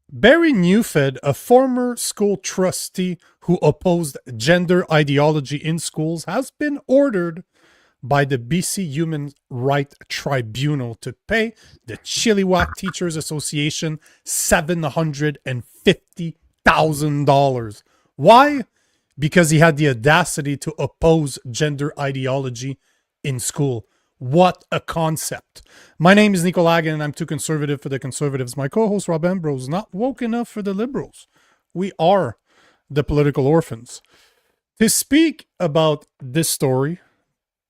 Barry Neufeld, a former school trustee who opposed gender ideology in schools, has been ordered by the BC Human Rights Tribunal to pay the Chilliwack Teachers Association $750,000. Why? Because he had the audacity to oppose gender ideology in school. What a concept. My name is Nico Lagan, and I'm too conservative for the conservatives. My co-host Rob Ambrose, not woke enough for the liberals. We are the political orphans. To speak about this story,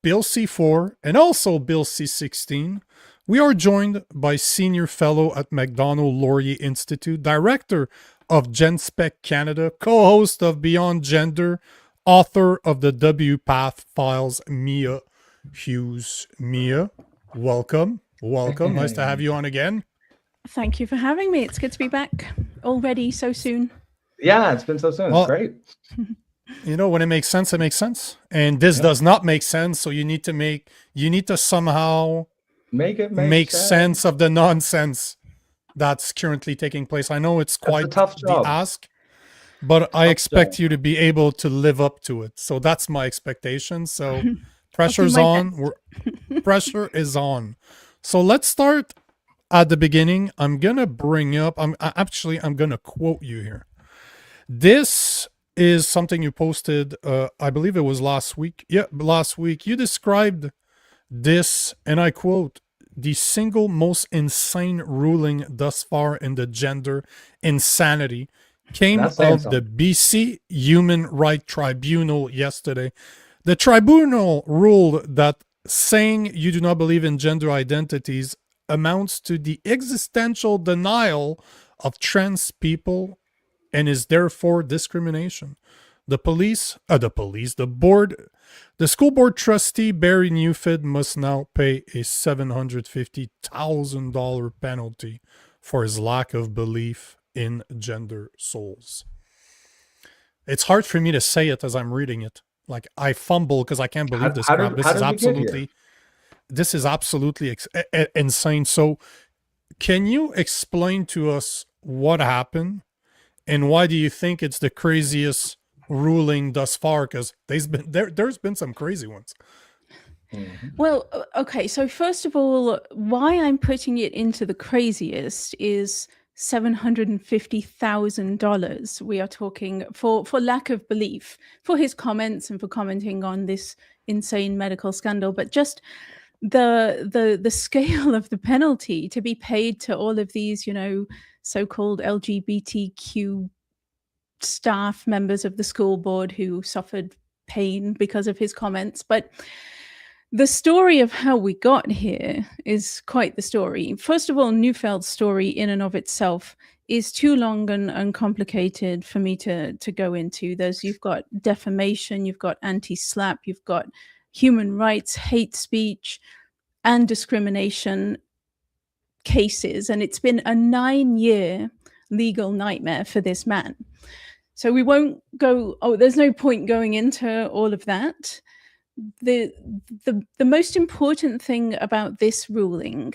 Bill C-4 and also Bill C-16, we are joined by Senior Fellow at Macdonald-Laurier Institute, Director of Genspect Canada, co-host of Beyond Gender, author of the WPATH Files, Mia Hughes. Mia, welcome. Welcome. Nice to have you on again. Thank you for having me. It's good to be back already so soon. Yeah, it's been so soon. It's great. You know, when it makes sense, it makes sense. And this does not make sense. So you need to somehow make it make sense of the nonsense that's currently taking place. I know it's quite a tough job. The ask, but I expect you to be able to live up to it. So that's my expectation. So pressure's on. Pressure is on. So let's start at the beginning. I'm going to bring up, I'm going to quote you here. This is something you posted, I believe it was last week. Yeah, last week. You described this, and I quote, the single most insane ruling thus far in the gender insanity came of the BC Human Rights Tribunal yesterday. The tribunal ruled that saying you do not believe in gender identities amounts to the existential denial of trans people and is therefore discrimination. The school board trustee Barry Neufeld must now pay a $750,000 penalty for his lack of belief in gender souls. It's hard for me to say it as I'm reading it. Like, I fumble because I can't believe this crap. This is absolutely insane. So can you explain to us what happened and why do you think it's the craziest ruling thus far? Because there's been some crazy ones. Well, okay. So first of all, why I'm putting it into the craziest is $750,000 we are talking for lack of belief, for his comments and for commenting on this insane medical scandal, but just the scale of the penalty to be paid to all of these, you know, so-called LGBTQ staff members of the school board who suffered pain because of his comments. But the story of how we got here is quite the story. First of all, Neufeld's story in and of itself is too long and complicated for me to go into. You've got defamation, you've got anti-SLAPP, you've got human rights, hate speech, and discrimination cases. And it's been a 9-year legal nightmare for this man. So we won't go, there's no point going into all of that. The most important thing about this ruling,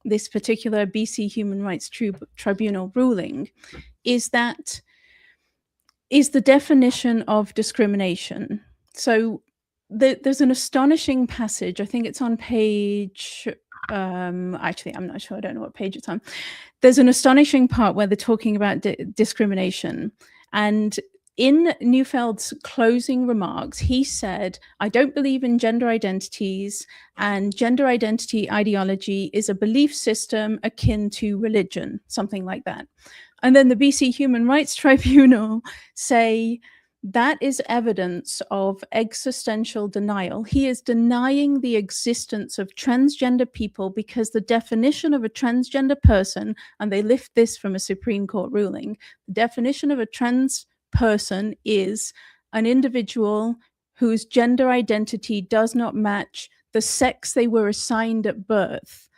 this particular BC Human Rights Tribunal ruling, is the definition of discrimination. So there's an astonishing passage. I think it's on page, actually, I'm not sure. I don't know what page it's on. There's an astonishing part where they're talking about discrimination. And in Neufeld's closing remarks, he said, I don't believe in gender identities, and gender identity ideology is a belief system akin to religion, something like that. And then the BC Human Rights Tribunal say that is evidence of existential denial. He is denying the existence of transgender people because the definition of a transgender person, and they lift this from a Supreme Court ruling, the definition of a trans person is an individual whose gender identity does not match the sex they were assigned at birth,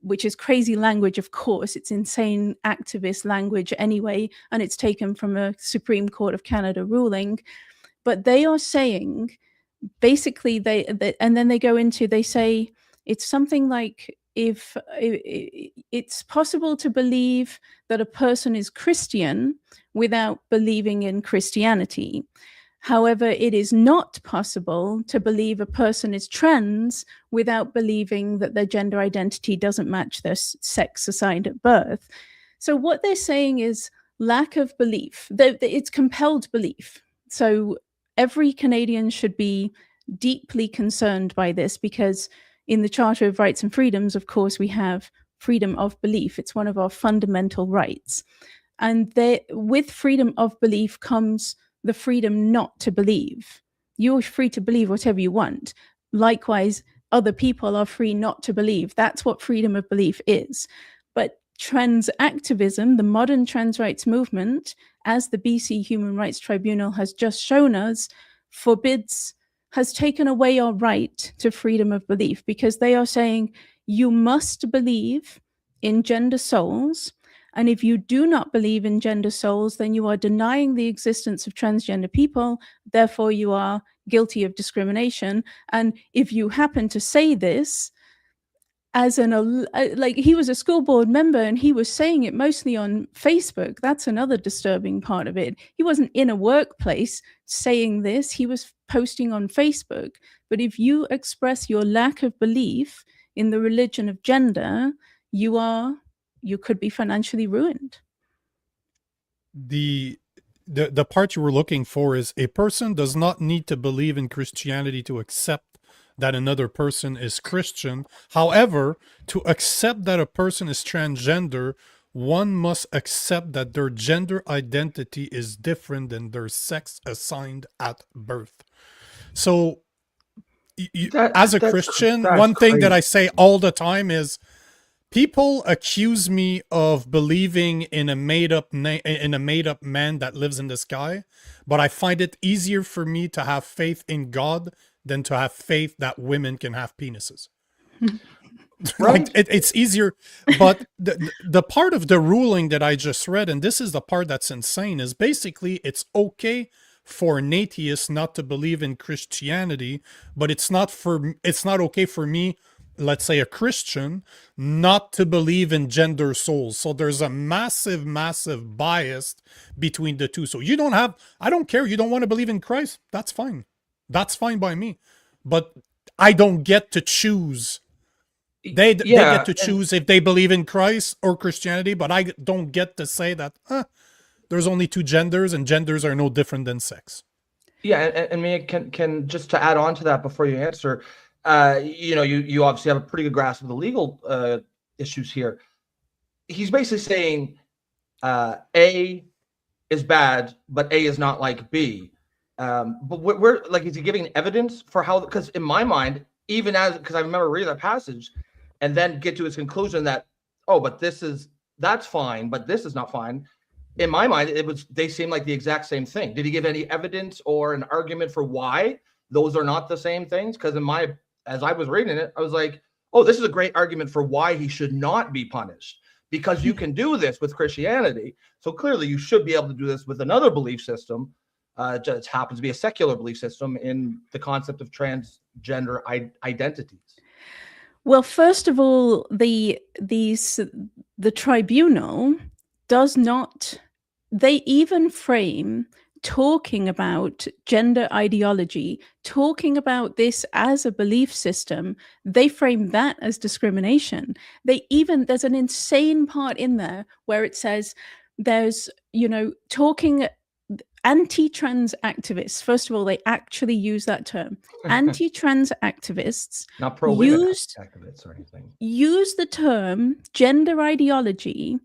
which is crazy language, of course. It's insane activist language anyway, and it's taken from a Supreme Court of Canada ruling. But they are saying, basically, and then they go into, they say it's something like it's possible to believe that a person is Christian without believing in Christianity. However, it is not possible to believe a person is trans without believing that their gender identity doesn't match their sex assigned at birth. So what they're saying is lack of belief. It's compelled belief. So every Canadian should be deeply concerned by this, because in the Charter of Rights and Freedoms, of course, we have freedom of belief. It's one of our fundamental rights. And with freedom of belief comes the freedom not to believe. You're free to believe whatever you want. Likewise, other people are free not to believe. That's what freedom of belief is. But trans activism, the modern trans rights movement, as the BC Human Rights Tribunal has just shown us, has taken away our right to freedom of belief, because they are saying you must believe in gender souls. And if you do not believe in gender souls, then you are denying the existence of transgender people. Therefore, you are guilty of discrimination. And if you happen to say this, like, he was a school board member and he was saying it mostly on Facebook. That's another disturbing part of it. He wasn't in a workplace saying this. He was posting on Facebook. But if you express your lack of belief in the religion of gender, you could be financially ruined. The part you were looking for is a person does not need to believe in Christianity to accept that another person is Christian. However, to accept that a person is transgender, one must accept that their gender identity is different than their sex assigned at birth. So as a Christian, one thing that I say all the time is, people accuse me of believing in a made-up man that lives in the sky, but I find it easier for me to have faith in God than to have faith that women can have penises. Right? It's easier. But the part of the ruling that I just read, and this is the part that's insane, is basically it's okay for an atheist not to believe in Christianity, but it's not okay for me, let's say a Christian, not to believe in gender souls. So there's a massive bias between the two. So I don't care. You don't want to believe in Christ. That's fine. That's fine by me. But I don't get to choose. They get to choose if they believe in Christ or Christianity, but I don't get to say that there's only two genders and genders are no different than sex. Yeah, and Mia, can just to add on to that before you answer, you obviously have a pretty good grasp of the legal issues here. He's basically saying A is bad, but A is not like B. But we're like, is he giving evidence for how? Because in my mind, because I remember reading that passage, and then get to his conclusion that, but that's fine, but this is not fine. In my mind, they seem like the exact same thing. Did he give any evidence or an argument for why those are not the same things? Because as I was reading it, I was like, this is a great argument for why he should not be punished, because you can do this with Christianity. So clearly you should be able to do this with another belief system. Just happens to be a secular belief system in the concept of transgender identities. Well, first of all, the tribunal does not, they even frame talking about gender ideology, talking about this as a belief system, they frame that as discrimination. There's an insane part in there where it says there's, talking anti-trans activists. First of all, they actually use that term. Anti-trans activists, not pro-women activists or anything, use the term gender ideology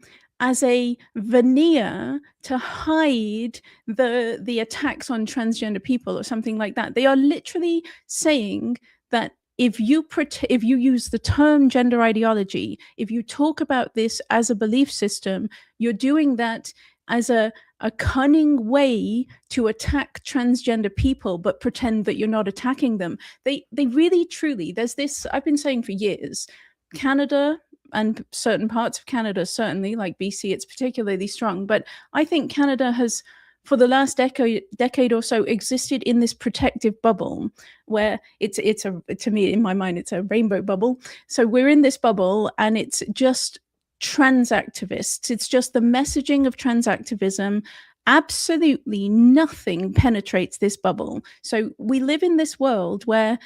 as a veneer to hide the attacks on transgender people or something like that. They are literally saying that if you use the term gender ideology, if you talk about this as a belief system, you're doing that as a cunning way to attack transgender people, but pretend that you're not attacking them. They really, truly, there's this, I've been saying for years, Canada and certain parts of Canada, certainly like BC, it's particularly strong, but I think Canada has for the last decade or so existed in this protective bubble where to me, in my mind, it's a rainbow bubble. So we're in this bubble and it's just trans activists. It's just the messaging of trans activism. Absolutely nothing penetrates this bubble. So we live in this world where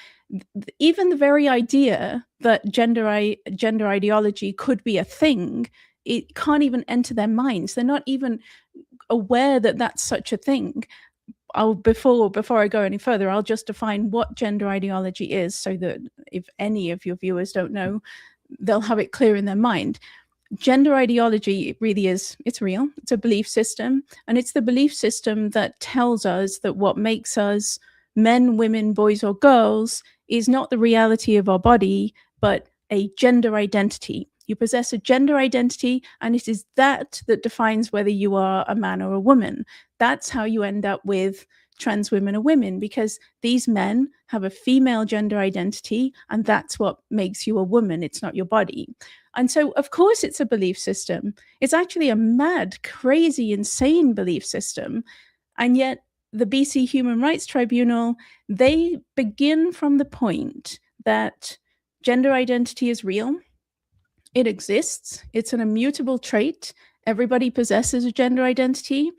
even the very idea that gender ideology could be a thing, it can't even enter their minds. They're not even aware that that's such a thing. Before I go any further, I'll just define what gender ideology is so that if any of your viewers don't know, they'll have it clear in their mind. Gender ideology, it really is, it's real. It's a belief system. And it's the belief system that tells us that what makes us men, women, boys, or girls is not the reality of our body, but a gender identity. You possess a gender identity, and it is that defines whether you are a man or a woman. That's how you end up with trans women or women, because these men have a female gender identity, and that's what makes you a woman. It's not your body. And so, of course, it's a belief system. It's actually a mad, crazy, insane belief system. And yet the BC Human Rights Tribunal, they begin from the point that gender identity is real. It exists. It's an immutable trait. Everybody possesses a gender identity,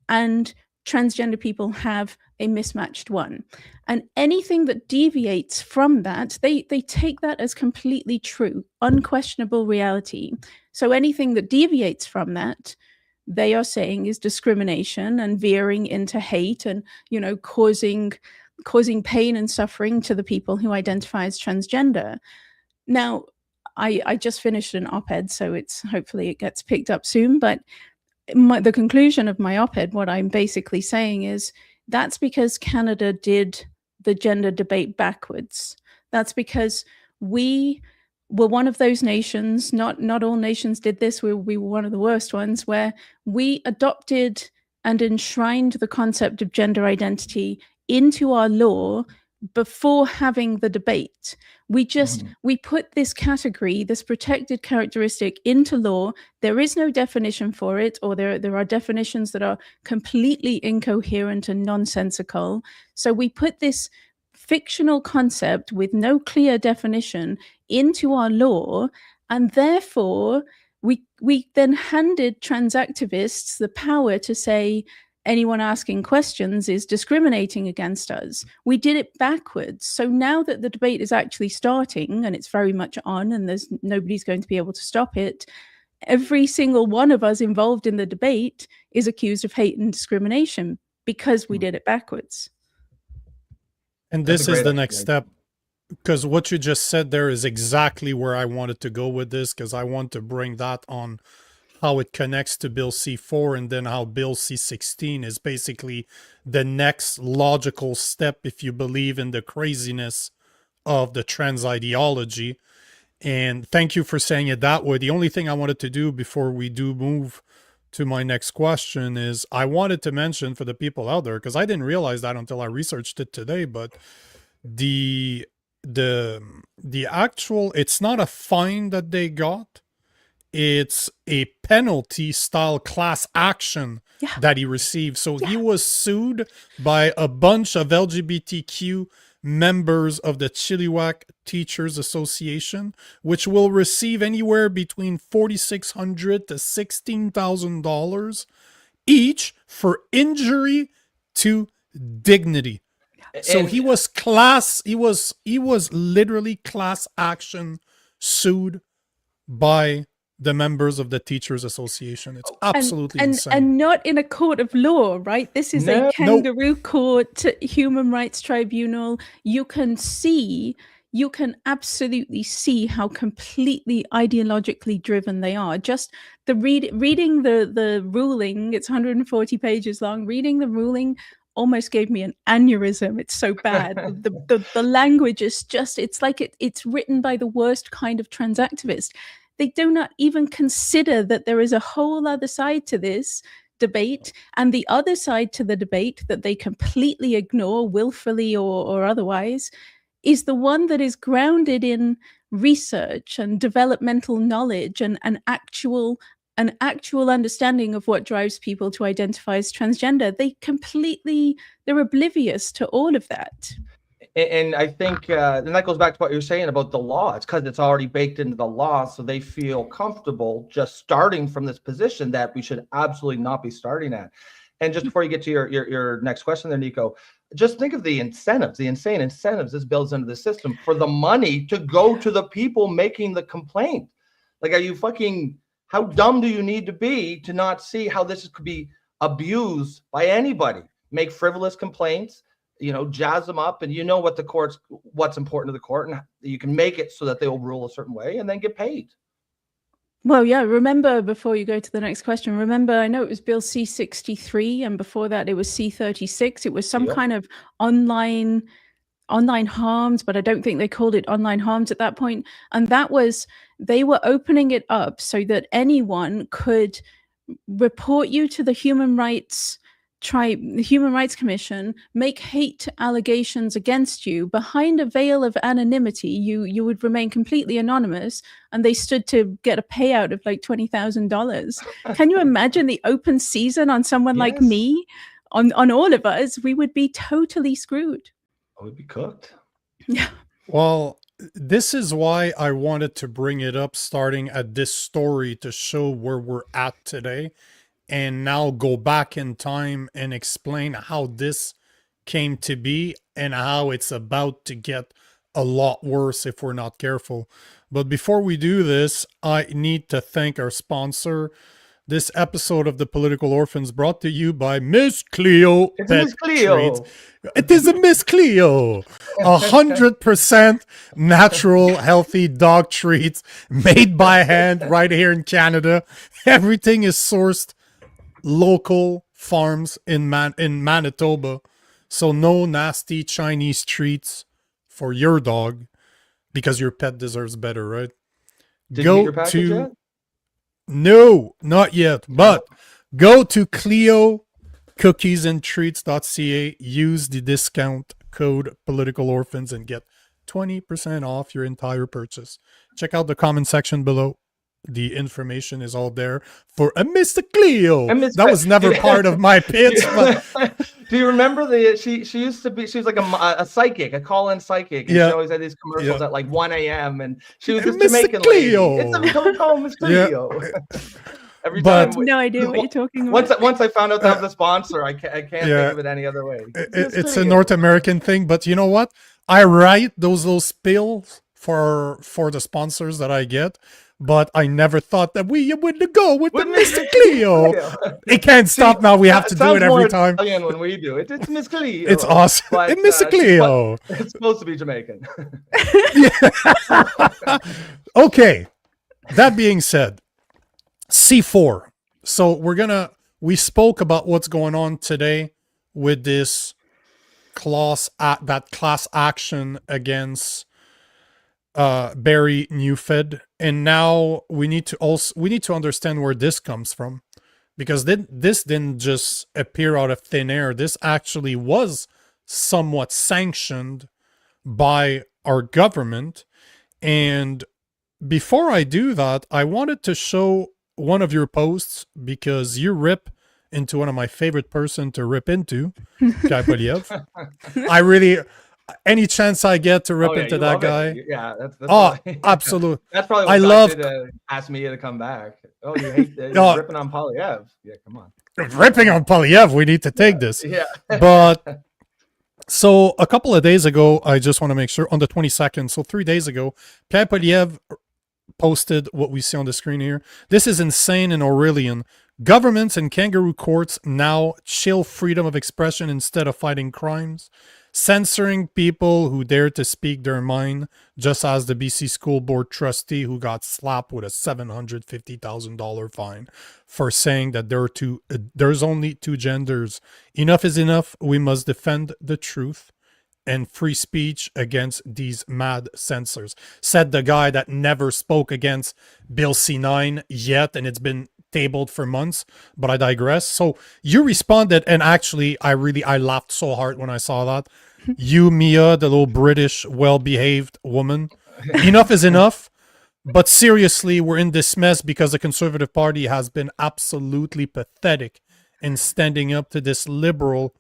and transgender people have a mismatched one. And anything that deviates from that, they take that as completely true, unquestionable reality. So anything that deviates from that, they are saying is discrimination and veering into hate and, causing pain and suffering to the people who identify as transgender. Now, I just finished an op-ed, so hopefully it gets picked up soon. But the conclusion of my op-ed, what I'm basically saying is that's because Canada did the gender debate backwards. That's because we were one of those nations, not all nations did this, we were one of the worst ones, where we adopted and enshrined the concept of gender identity into our law before having the debate. We put this category, this protected characteristic, into law. There is no definition for it, or there are definitions that are completely incoherent and nonsensical. So we put this fictional concept with no clear definition into our law, and therefore we then handed trans activists the power to say anyone asking questions is discriminating against us. We did it backwards. So now that the debate is actually starting, and it's very much on, and nobody's going to be able to stop it, every single one of us involved in the debate is accused of hate and discrimination because we did it backwards. And this is the next step, because what you just said there is exactly where I wanted to go with this, because I want to bring that on how it connects to Bill C-4, and then how Bill C-16 is basically the next logical step if you believe in the craziness of the trans ideology. And thank you for saying it that way. The only thing I wanted to do before we do move to my next question is I wanted to mention for the people out there, because I didn't realize that until I researched it today, but the actual, it's not a fine that they got. It's a penalty style class action that he received. So he was sued by a bunch of LGBTQ members of the Chilliwack Teachers Association, which will receive anywhere between $4,600 to $16,000 each for injury to dignity. So he was literally class action sued by the members of the Teachers Association. It's absolutely insane. And not in a court of law, right? This is a kangaroo court, human rights tribunal. You can absolutely see how completely ideologically driven they are. Just reading the ruling, it's 140 pages long, reading the ruling almost gave me an aneurysm. It's so bad. the language is just, it's like it's written by the worst kind of trans activist. They do not even consider that there is a whole other side to this debate, and the other side to the debate that they completely ignore, willfully or otherwise, is the one that is grounded in research and developmental knowledge and actual an actual understanding of what drives people to identify as transgender. They're oblivious to all of that. And I think, and that goes back to what you're saying about the law. It's because it's already baked into the law, so they feel comfortable just starting from this position that we should absolutely not be starting at. And just before you get to your next question there, Nico, just think of the incentives, the insane incentives this builds into the system for the money to go to the people making the complaint. Like, are you fucking, how dumb do you need to be to not see how this could be abused by anybody? Make frivolous complaints, you know, jazz them up, and you know what the court's, what's important to the court, and you can make it so that they will rule a certain way and then get paid. Well, yeah, remember, before you go to the next question, remember, I know it was Bill C-63, and before that it was C-36. It was some kind of online harms, but I don't think they called it online harms at that point. And that was, they were opening it up so that anyone could report you to the Human Rights Commission, make hate allegations against you behind a veil of anonymity. You would remain completely anonymous, and they stood to get a payout of like $20,000. Can you imagine the open season on someone like me, on all of us? We would be totally screwed. I would be cooked. Yeah. Well, this is why I wanted to bring it up, starting at this story, to show where we're at today, and now go back in time and explain how this came to be and how it's about to get a lot worse if we're not careful. But before we do this, I need to thank our sponsor. This episode of The Political Orphans brought to you by Miss Cleo. It's Miss Cleo. It is a Miss Cleo. 100% natural, healthy dog treats made by hand right here in Canada. Everything is sourced local farms in Manitoba. So no nasty Chinese treats for your dog, because your pet deserves better, right? Did you get your package yet? No, not yet. But go to cleocookiesandtreats.ca, use the discount code Political Orphans, and get 20% off your entire purchase. Check out the comment section below. The information is all there for a Mr. Cleo. That was never part of my pitch. But do you remember she used to be, she was like a psychic, a call-in psychic, and she always had these commercials at like 1 a.m. and she was this Jamaican Cleo. lady. It's a call, Miss Cleo. Every time, no idea what you're talking about. Once I found out that was the sponsor, I can't think of it any other way. It's a North American thing, but you know what? I write those little spills for the sponsors that I get. But I never thought that we would go with the Mr. Cleo. It can't stop now. We have to do it every time. When we do it, it's Miss Cleo. It's awesome. But, Mr. Cleo. It's supposed to be Jamaican. Okay. That being said, C-4. So we spoke about what's going on today with this class action against Barry Neufeld, and now we need to understand where this comes from, because this didn't just appear out of thin air. This actually was somewhat sanctioned by our government. And before I do that, I wanted to show one of your posts, because you rip into one of my favorite person to rip into, Guy Poliev. Any chance I get to rip into that guy. Yeah, that's absolutely. That's probably what I love to ask Mia to come back. Oh, you hate ripping on Poliev. Yeah, come on. Ripping on Poliev, we need to take this. Yeah. But so a couple of days ago, I just want to make sure, on the 22nd, so 3 days ago, Pierre Poliev posted what we see on the screen here. This is insane and Aurelian. Governments and kangaroo courts now chill freedom of expression instead of fighting crimes, censoring people who dare to speak their mind, just as the BC School Board trustee who got slapped with a $750,000 fine for saying that there's only two genders. Enough is enough. We must defend the truth and free speech against these mad censors, said the guy that never spoke against Bill C-9 yet, and it's been tabled for months, but I digress. So you responded, and actually I laughed so hard when I saw that. You, Mia, the little British well-behaved woman, enough is enough. But seriously, we're in this mess because the Conservative Party has been absolutely pathetic in standing up to this liberal,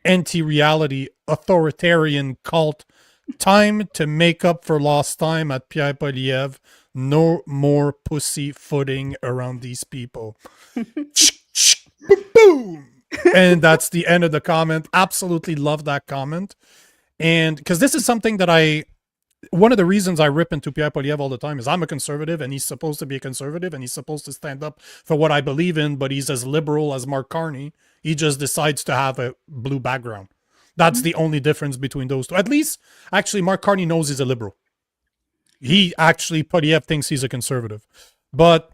anti-reality, authoritarian cult. Time to make up for lost time at Pierre Poilievre. No more pussyfooting around these people. Boom! And that's the end of the comment. Absolutely love that comment. And because this is something that one of the reasons I rip into Pierre Poilievre all the time is I'm a conservative and he's supposed to be a conservative and he's supposed to stand up for what I believe in, but he's as liberal as Mark Carney. He just decides to have a blue background. That's the only difference between those two. At least, actually, Mark Carney knows he's a liberal. Poilievre thinks he's a conservative. But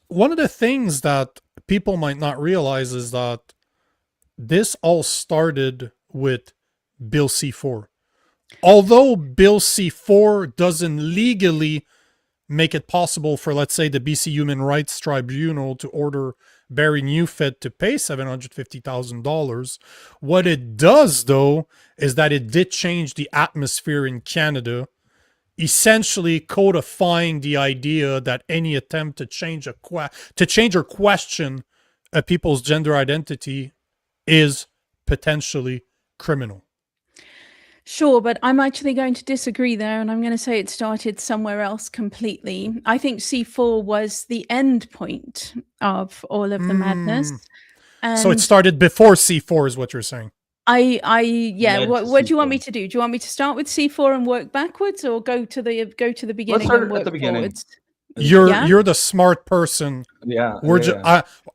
one of the things that people might not realize is that this all started with Bill C-4. Although Bill C-4 doesn't legally make it possible for, let's say, the BC Human Rights Tribunal to order Barry Neufeld to pay $750,000, what it does, though, is that it did change the atmosphere in Canada, essentially codifying the idea that any attempt to change or question a people's gender identity is potentially criminal. Sure, but I'm actually going to disagree there, and I'm going to say it started somewhere else completely. I think C-4 was the end point of all of the madness. And so it started before C-4 is what you're saying. Yeah. What do you want me to do? Do you want me to start with C-4 and work backwards, or go to the beginning and work forwards? You're the smart person. Yeah.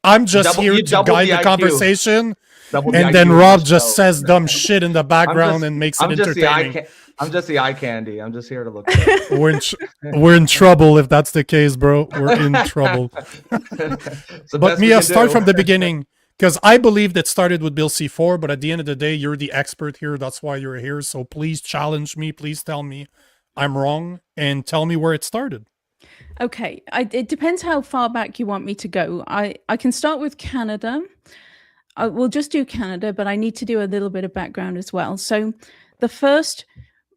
I'm just here to guide the conversation. And then Rob just says dumb shit in the background and makes it entertaining. I'm just the eye candy. I'm just here to look. We're in trouble if that's the case, bro. We're in trouble. But Mia, start from the beginning, because I believe that started with Bill C-4. But at the end of the day, you're the expert here. That's why you're here. So please challenge me. Please tell me I'm wrong and tell me where it started. Okay, it depends how far back you want me to go. I can start with Canada. We'll just do Canada, but I need to do a little bit of background as well. So the first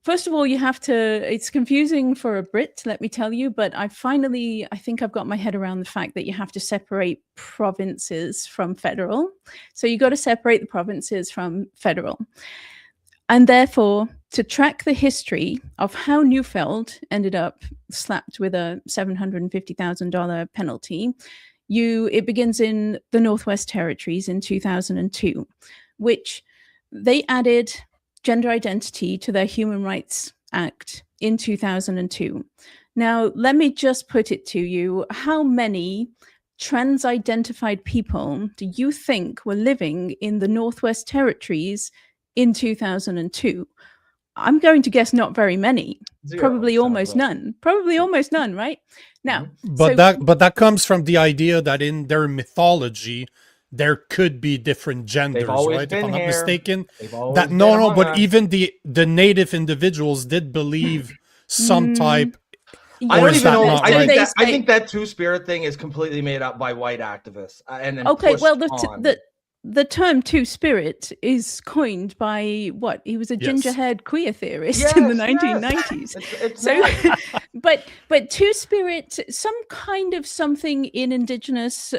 of all, you have to, it's confusing for a Brit, let me tell you, but I think I've got my head around the fact that you have to separate provinces from federal. So you got to separate the provinces from federal. And therefore, to track the history of how Neufeld ended up slapped with a $750,000 penalty, it begins in the Northwest Territories in 2002, which they added gender identity to their Human Rights Act in 2002. Now, let me just put it to you. How many trans-identified people do you think were living in the Northwest Territories in 2002? I'm going to guess not very many. Probably almost none. Probably almost none, right? Now, but that comes from the idea that in their mythology there could be different genders, right? If I'm not mistaken, but even the native individuals did believe some type. I don't even know. I think that two-spirit thing is completely made up by white activists. And then the term two-spirit is coined by what? He was a ginger-haired queer theorist in the 1990s. But two-spirit, some kind of something in Indigenous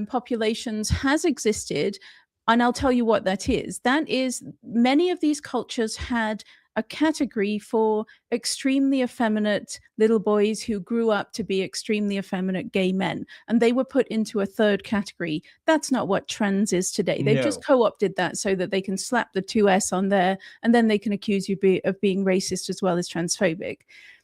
populations has existed, and I'll tell you what that is. That is, many of these cultures had a category for extremely effeminate little boys who grew up to be extremely effeminate gay men, and they were put into a third category. That's not what trans is today. They've just co-opted that so that they can slap the 2S on there, and then they can accuse you of being racist as well as transphobic.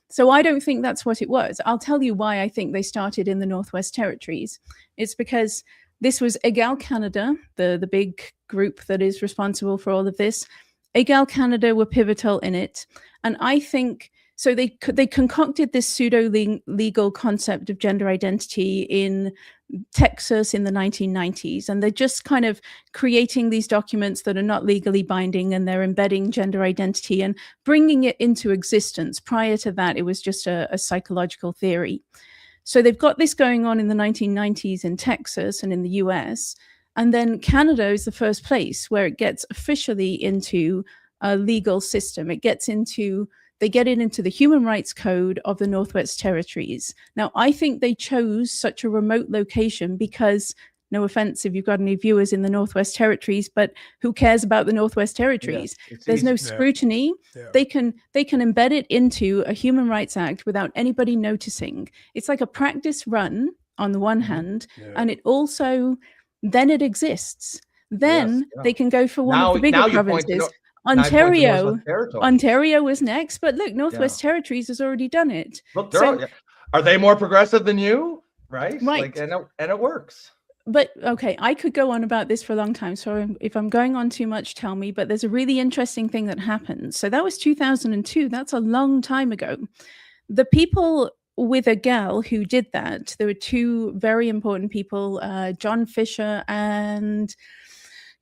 So I don't think that's what it was. I'll tell you why I think they started in the Northwest Territories. It's because this was Egal Canada, the big group that is responsible for all of this. Egal Canada were pivotal in it. And I think, so they concocted this pseudo-legal concept of gender identity in Texas in the 1990s. And they're just kind of creating these documents that are not legally binding, and they're embedding gender identity and bringing it into existence. Prior to that, it was just a psychological theory. So they've got this going on in the 1990s in Texas and in the US. And then Canada is the first place where it gets officially into a legal system. It gets into they get it into the Human Rights Code of the Northwest Territories. Now, I think they chose such a remote location because, no offense if you've got any viewers in the Northwest Territories, but who cares about the Northwest Territories? There's no scrutiny. Yeah. They can embed it into a Human Rights Act without anybody noticing. It's like a practice run on the one hand, and it also, then it exists. Then they can go for one of the bigger provinces. Ontario was next, but look, Northwest Territories has already done it. Look, are they more progressive than you? Right. Like, and it works. But okay, I could go on about this for a long time. So if I'm going on too much, tell me. But there's a really interesting thing that happened. So that was 2002. That's a long time ago. The people with a gal who did that, there were two very important people, John Fisher and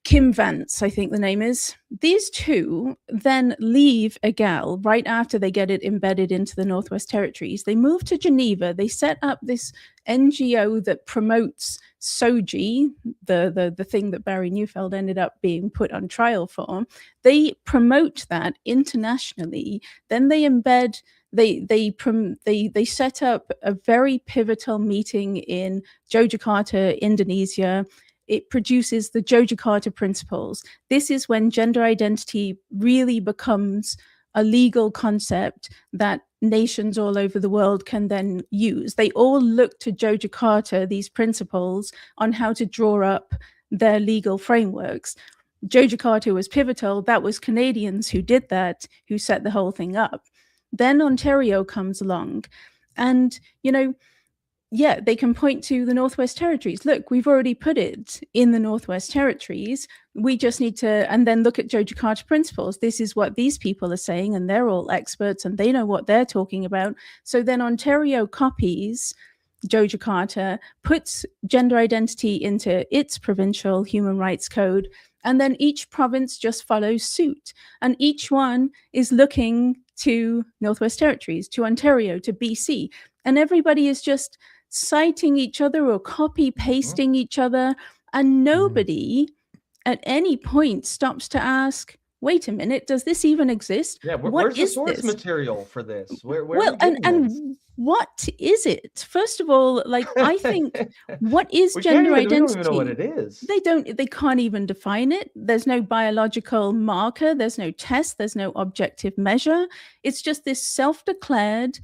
Kim Vance, I think the name is. These two then leave a gal right after they get it embedded into the Northwest Territories. They move to Geneva. They set up this NGO that promotes SOGI, the thing that Barry Neufeld ended up being put on trial for. They promote that internationally. Then they embed. They set up a very pivotal meeting in Yogyakarta, Indonesia. It produces the Yogyakarta Principles. This is when gender identity really becomes a legal concept that nations all over the world can then use. They all look to Yogyakarta, these principles, on how to draw up their legal frameworks. Yogyakarta was pivotal. That was Canadians who did that, who set the whole thing up. Then Ontario comes along, and, you know, yeah, they can point to the Northwest Territories. Look, we've already put it in the Northwest Territories. We just need to, and then look at Yogyakarta Principles. This is what these people are saying, and they're all experts, and they know what they're talking about. So then Ontario copies Yogyakarta, puts gender identity into its provincial human rights code, and then each province just follows suit. And each one is looking to Northwest Territories, to Ontario, to BC. And everybody is just citing each other or copy pasting each other, and nobody at any point stops to ask, wait a minute, does this even exist? Yeah, where's the source material for this? Well, and what is it? First of all, like, I think, what is gender identity? We don't even know what it is. They can't even define it. There's no biological marker, there's no test, there's no objective measure. It's just this self-declared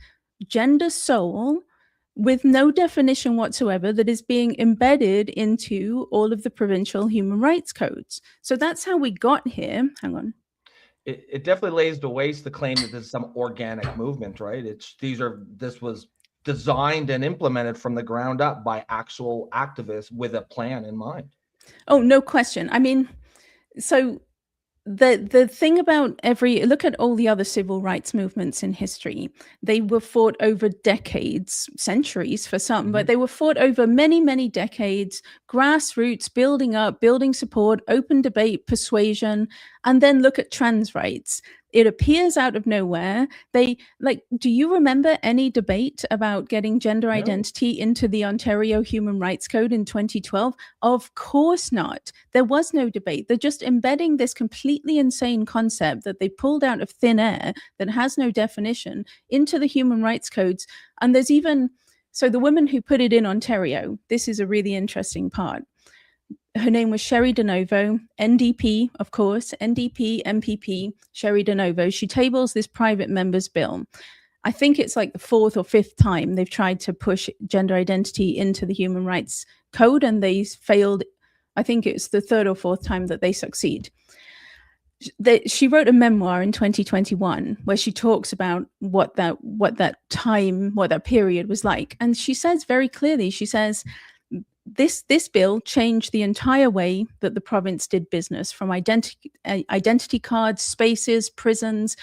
gender soul with no definition whatsoever that is being embedded into all of the provincial human rights codes. So that's how we got here. Hang on. It definitely lays to waste the claim that this is some organic movement, right? This was designed and implemented from the ground up by actual activists with a plan in mind. Oh, no question. I mean, so the thing about look at all the other civil rights movements in history. They were fought over decades, centuries for some, but they were fought over many, many decades, grassroots, building up, building support, open debate, persuasion, and then look at trans rights. It appears out of nowhere. Do you remember any debate about getting gender identity into the Ontario Human Rights Code in 2012? Of course not. There was no debate. They're just embedding this completely insane concept that they pulled out of thin air that has no definition into the human rights codes. And there's even, so the woman who put it in Ontario, this is a really interesting part. Her name was Sherry DeNovo, NDP, of course, NDP, MPP, Sherry DeNovo. She tables this private member's bill. I think it's like the fourth or fifth time they've tried to push gender identity into the Human Rights Code, and they failed. I think it's the third or fourth time that they succeed. She wrote a memoir in 2021 where she talks about what that period was like. And she says very clearly, she says, this bill changed the entire way that the province did business, from identity cards, spaces, prisons,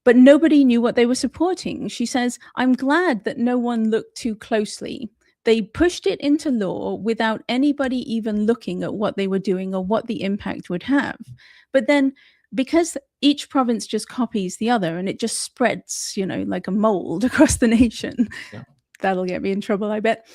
but nobody knew what they were supporting. She says, I'm glad that no one looked too closely. They pushed it into law without anybody even looking at what they were doing or what the impact would have. But then, because each province just copies the other and it just spreads, like a mold across the nation, that'll get me in trouble, I bet.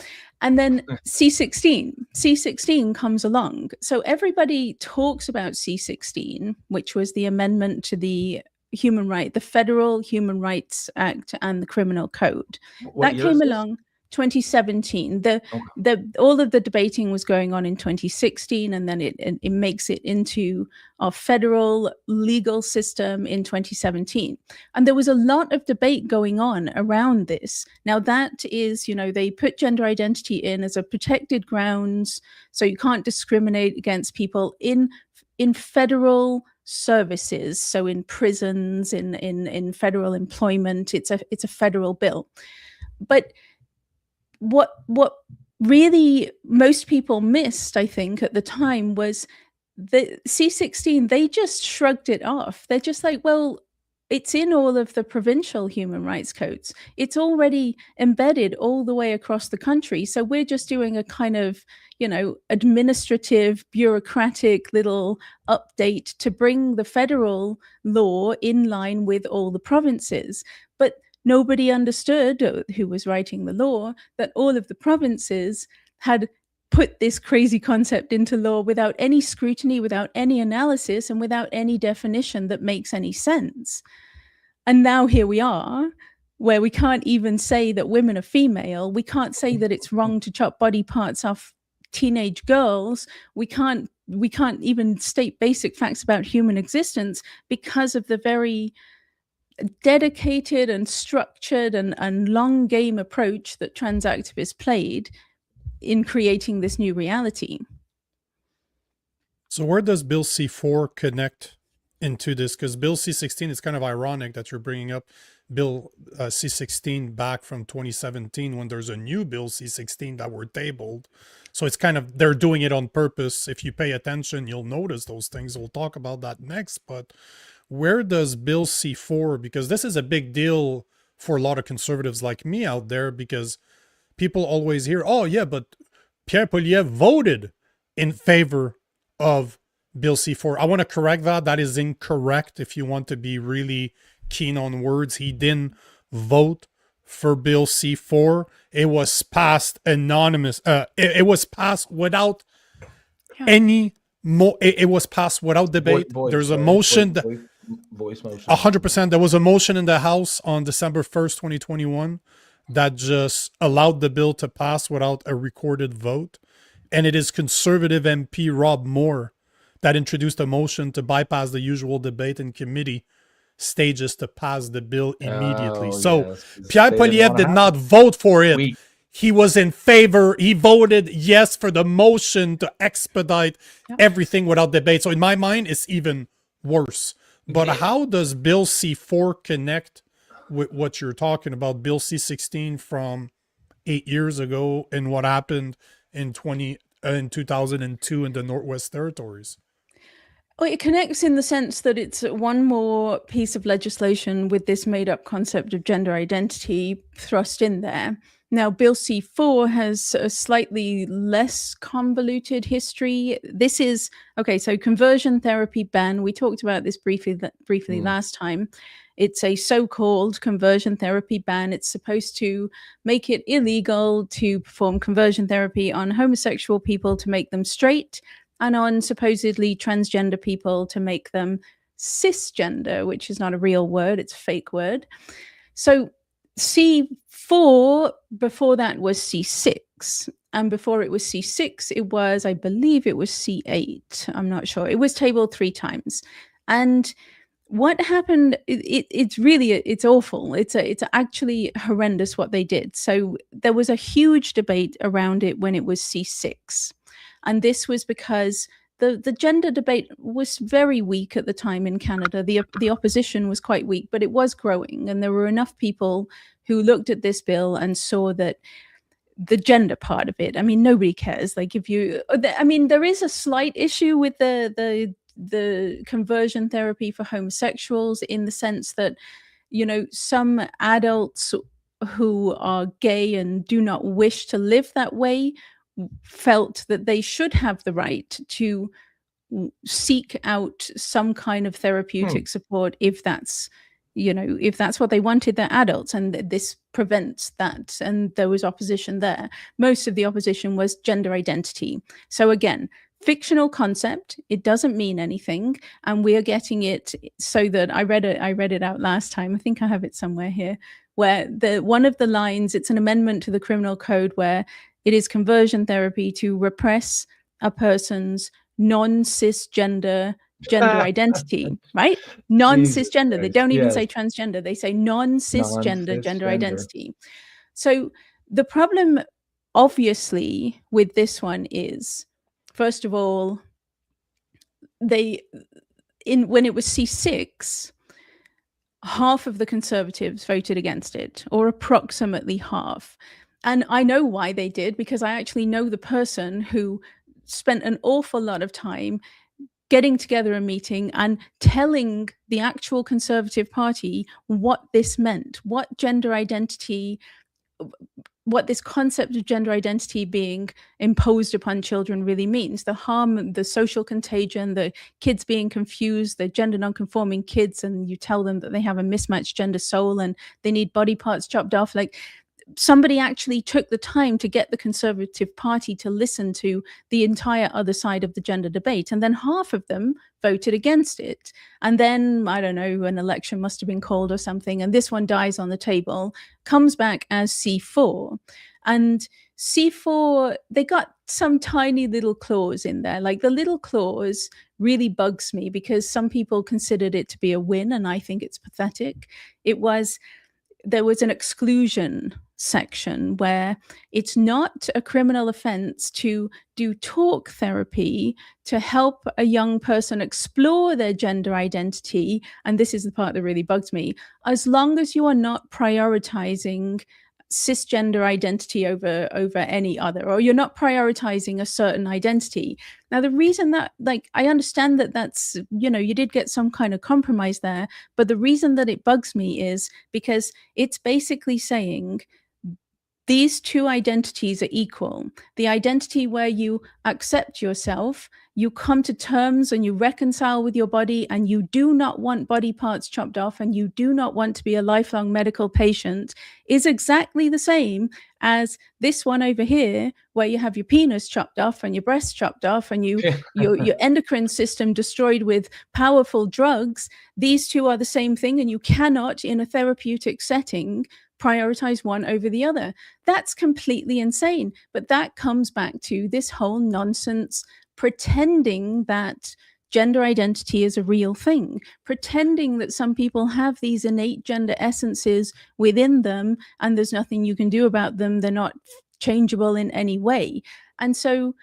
And then C-16 comes along. So everybody talks about C-16, which was the amendment to the the Federal Human Rights Act and the Criminal Code. What That year came is this? along 2017. Okay. All of the debating was going on in 2016, and then it makes it into our federal legal system in 2017. And there was a lot of debate going on around this. Now that is, they put gender identity in as a protected grounds, so you can't discriminate against people in federal services, so in prisons, in federal employment. It's a federal bill. But what really most people missed, I think, at the time was the C-16. They just shrugged it off. They're just like, well, it's in all of the provincial human rights codes. It's already embedded all the way across the country. So we're just doing a kind of, administrative, bureaucratic little update to bring the federal law in line with all the provinces. But nobody understood, who was writing the law, that all of the provinces had put this crazy concept into law without any scrutiny, without any analysis, and without any definition that makes any sense. And now here we are, where we can't even say that women are female. We can't say that it's wrong to chop body parts off teenage girls. We can't even state basic facts about human existence because of the very dedicated and structured and long game approach that trans activists played in creating this new reality. So where does Bill C-4 connect into this? Because Bill C-16, it's kind of ironic that you're bringing up Bill C-16 back from 2017 when there's a new Bill C-16 that were tabled. So it's kind of, they're doing it on purpose. If you pay attention, you'll notice those things. We'll talk about that next. But where does Bill C-4, because this is a big deal for a lot of conservatives like me out there, because people always hear, oh yeah, but Pierre Poilievre voted in favor of Bill C-4. I want to correct that. That is incorrect. If you want to be really keen on words, he didn't vote for Bill C-4. It was passed anonymous. It was passed without any it was passed without debate. There's a motion. Voice motion. 100%. There was a motion in the House on December 1st, 2021 that just allowed the bill to pass without a recorded vote. And it is Conservative MP Rob Moore that introduced a motion to bypass the usual debate in committee stages to pass the bill immediately. Pierre Poilievre did not vote for it. He was in favor. He voted yes for the motion to expedite everything without debate. So in my mind, it's even worse. But how does Bill C-4 connect with what you're talking about, Bill C-16 from 8 years ago, and what happened in 2002 in the Northwest Territories? Well, it connects in the sense that it's one more piece of legislation with this made-up concept of gender identity thrust in there. Now, Bill C-4 has a slightly less convoluted history. This is, so conversion therapy ban. We talked about this briefly last time. It's a so-called conversion therapy ban. It's supposed to make it illegal to perform conversion therapy on homosexual people to make them straight, and on supposedly transgender people to make them cisgender, which is not a real word, it's a fake word. So C-4, before that was C-6. And before it was C-6, it was, I believe it was C-8. I'm not sure. It was tabled 3 times. And what happened, it's awful. It's actually horrendous what they did. So there was a huge debate around it when it was C-6. And this was because the gender debate was very weak at the time in Canada. The opposition was quite weak, but it was growing. And there were enough people who looked at this bill and saw that the gender part of it, I mean, nobody cares. Like there is a slight issue with the conversion therapy for homosexuals, in the sense that, some adults who are gay and do not wish to live that way felt that they should have the right to seek out some kind of therapeutic support if that's what they wanted. They're adults, and this prevents that. And there was opposition there. Most of the opposition was gender identity. So again, fictional concept. It doesn't mean anything, and we are getting it so that I read it out last time. I think I have it somewhere here, where one of the lines, it's an amendment to the criminal code where it is conversion therapy to repress a person's non-cisgender gender identity, right? Non-cisgender. They don't even say transgender. They say non-cisgender gender identity. So the problem, obviously, with this one is, first of all, when it was C6, half of the Conservatives voted against it, or approximately half. And I know why they did, because I actually know the person who spent an awful lot of time getting together a meeting and telling the actual Conservative Party what this meant, what gender identity, what this concept of gender identity being imposed upon children really means. The harm, the social contagion, the kids being confused, the gender non-conforming kids, and you tell them that they have a mismatched gender soul and they need body parts chopped off. Like, somebody actually took the time to get the Conservative Party to listen to the entire other side of the gender debate. And then half of them voted against it. And then, I don't know, an election must have been called or something. And this one dies on the table, comes back as C-4. And C-4, they got some tiny little clause in there. Like, the little clause really bugs me because some people considered it to be a win, and I think it's pathetic. There was an exclusion section where it's not a criminal offense to do talk therapy to help a young person explore their gender identity. And this is the part that really bugs me. As long as you are not prioritizing cisgender identity over any other, or you're not prioritizing a certain identity. Now, the reason that, like, I understand that that's, you did get some kind of compromise there, but the reason that it bugs me is because it's basically saying these two identities are equal. The identity where you accept yourself, you come to terms and you reconcile with your body, and you do not want body parts chopped off, and you do not want to be a lifelong medical patient, is exactly the same as this one over here, where you have your penis chopped off and your breasts chopped off and your endocrine system destroyed with powerful drugs. These two are the same thing, and you cannot, in a therapeutic setting, prioritize one over the other. That's completely insane. But that comes back to this whole nonsense, pretending that gender identity is a real thing, pretending that some people have these innate gender essences within them and there's nothing you can do about them. They're not changeable in any way. And so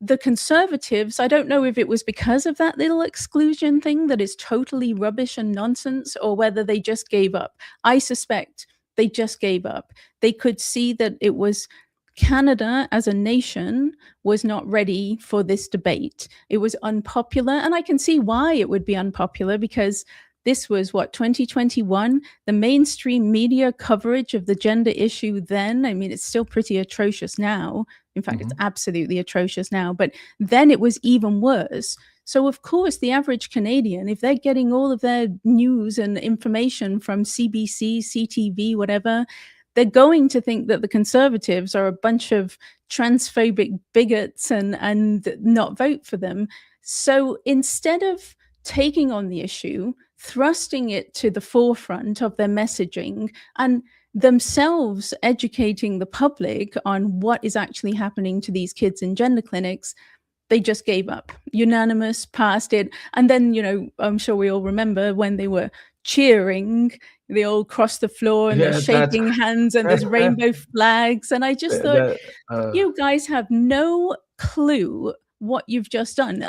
the Conservatives, I don't know if it was because of that little exclusion thing that is totally rubbish and nonsense, or whether they just gave up. I suspect they just gave up. They could see that it was Canada as a nation was not ready for this debate. It was unpopular, and I can see why it would be unpopular, because this was 2021. The mainstream media coverage of the gender issue then, I mean, it's still pretty atrocious now. In fact, it's absolutely atrocious now, but then it was even worse. So of course, the average Canadian, if they're getting all of their news and information from CBC, CTV, whatever, they're going to think that the Conservatives are a bunch of transphobic bigots and not vote for them. So instead of taking on the issue, thrusting it to the forefront of their messaging, and themselves educating the public on what is actually happening to these kids in gender clinics, they just gave up. Unanimous, passed it. And then, I'm sure we all remember when they were cheering, they all crossed the floor and they're shaking hands and there's rainbow flags. And I just thought, you guys have no clue what you've just done.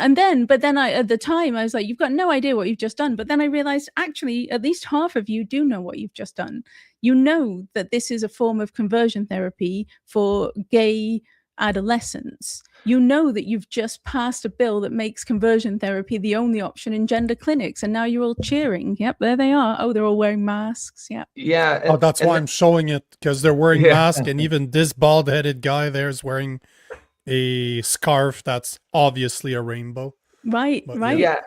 But then at the time I was like, you've got no idea what you've just done. But then I realized, actually, at least half of you do know what you've just done. You know that this is a form of conversion therapy for gay adolescents. You know that you've just passed a bill that makes conversion therapy the only option in gender clinics, and now you're all cheering. Yep, there they are. Oh, they're all wearing masks. Yeah. Yeah. That's why I'm showing it, because they're wearing masks, and even this bald-headed guy there is wearing a scarf that's obviously a rainbow. Right. Yeah.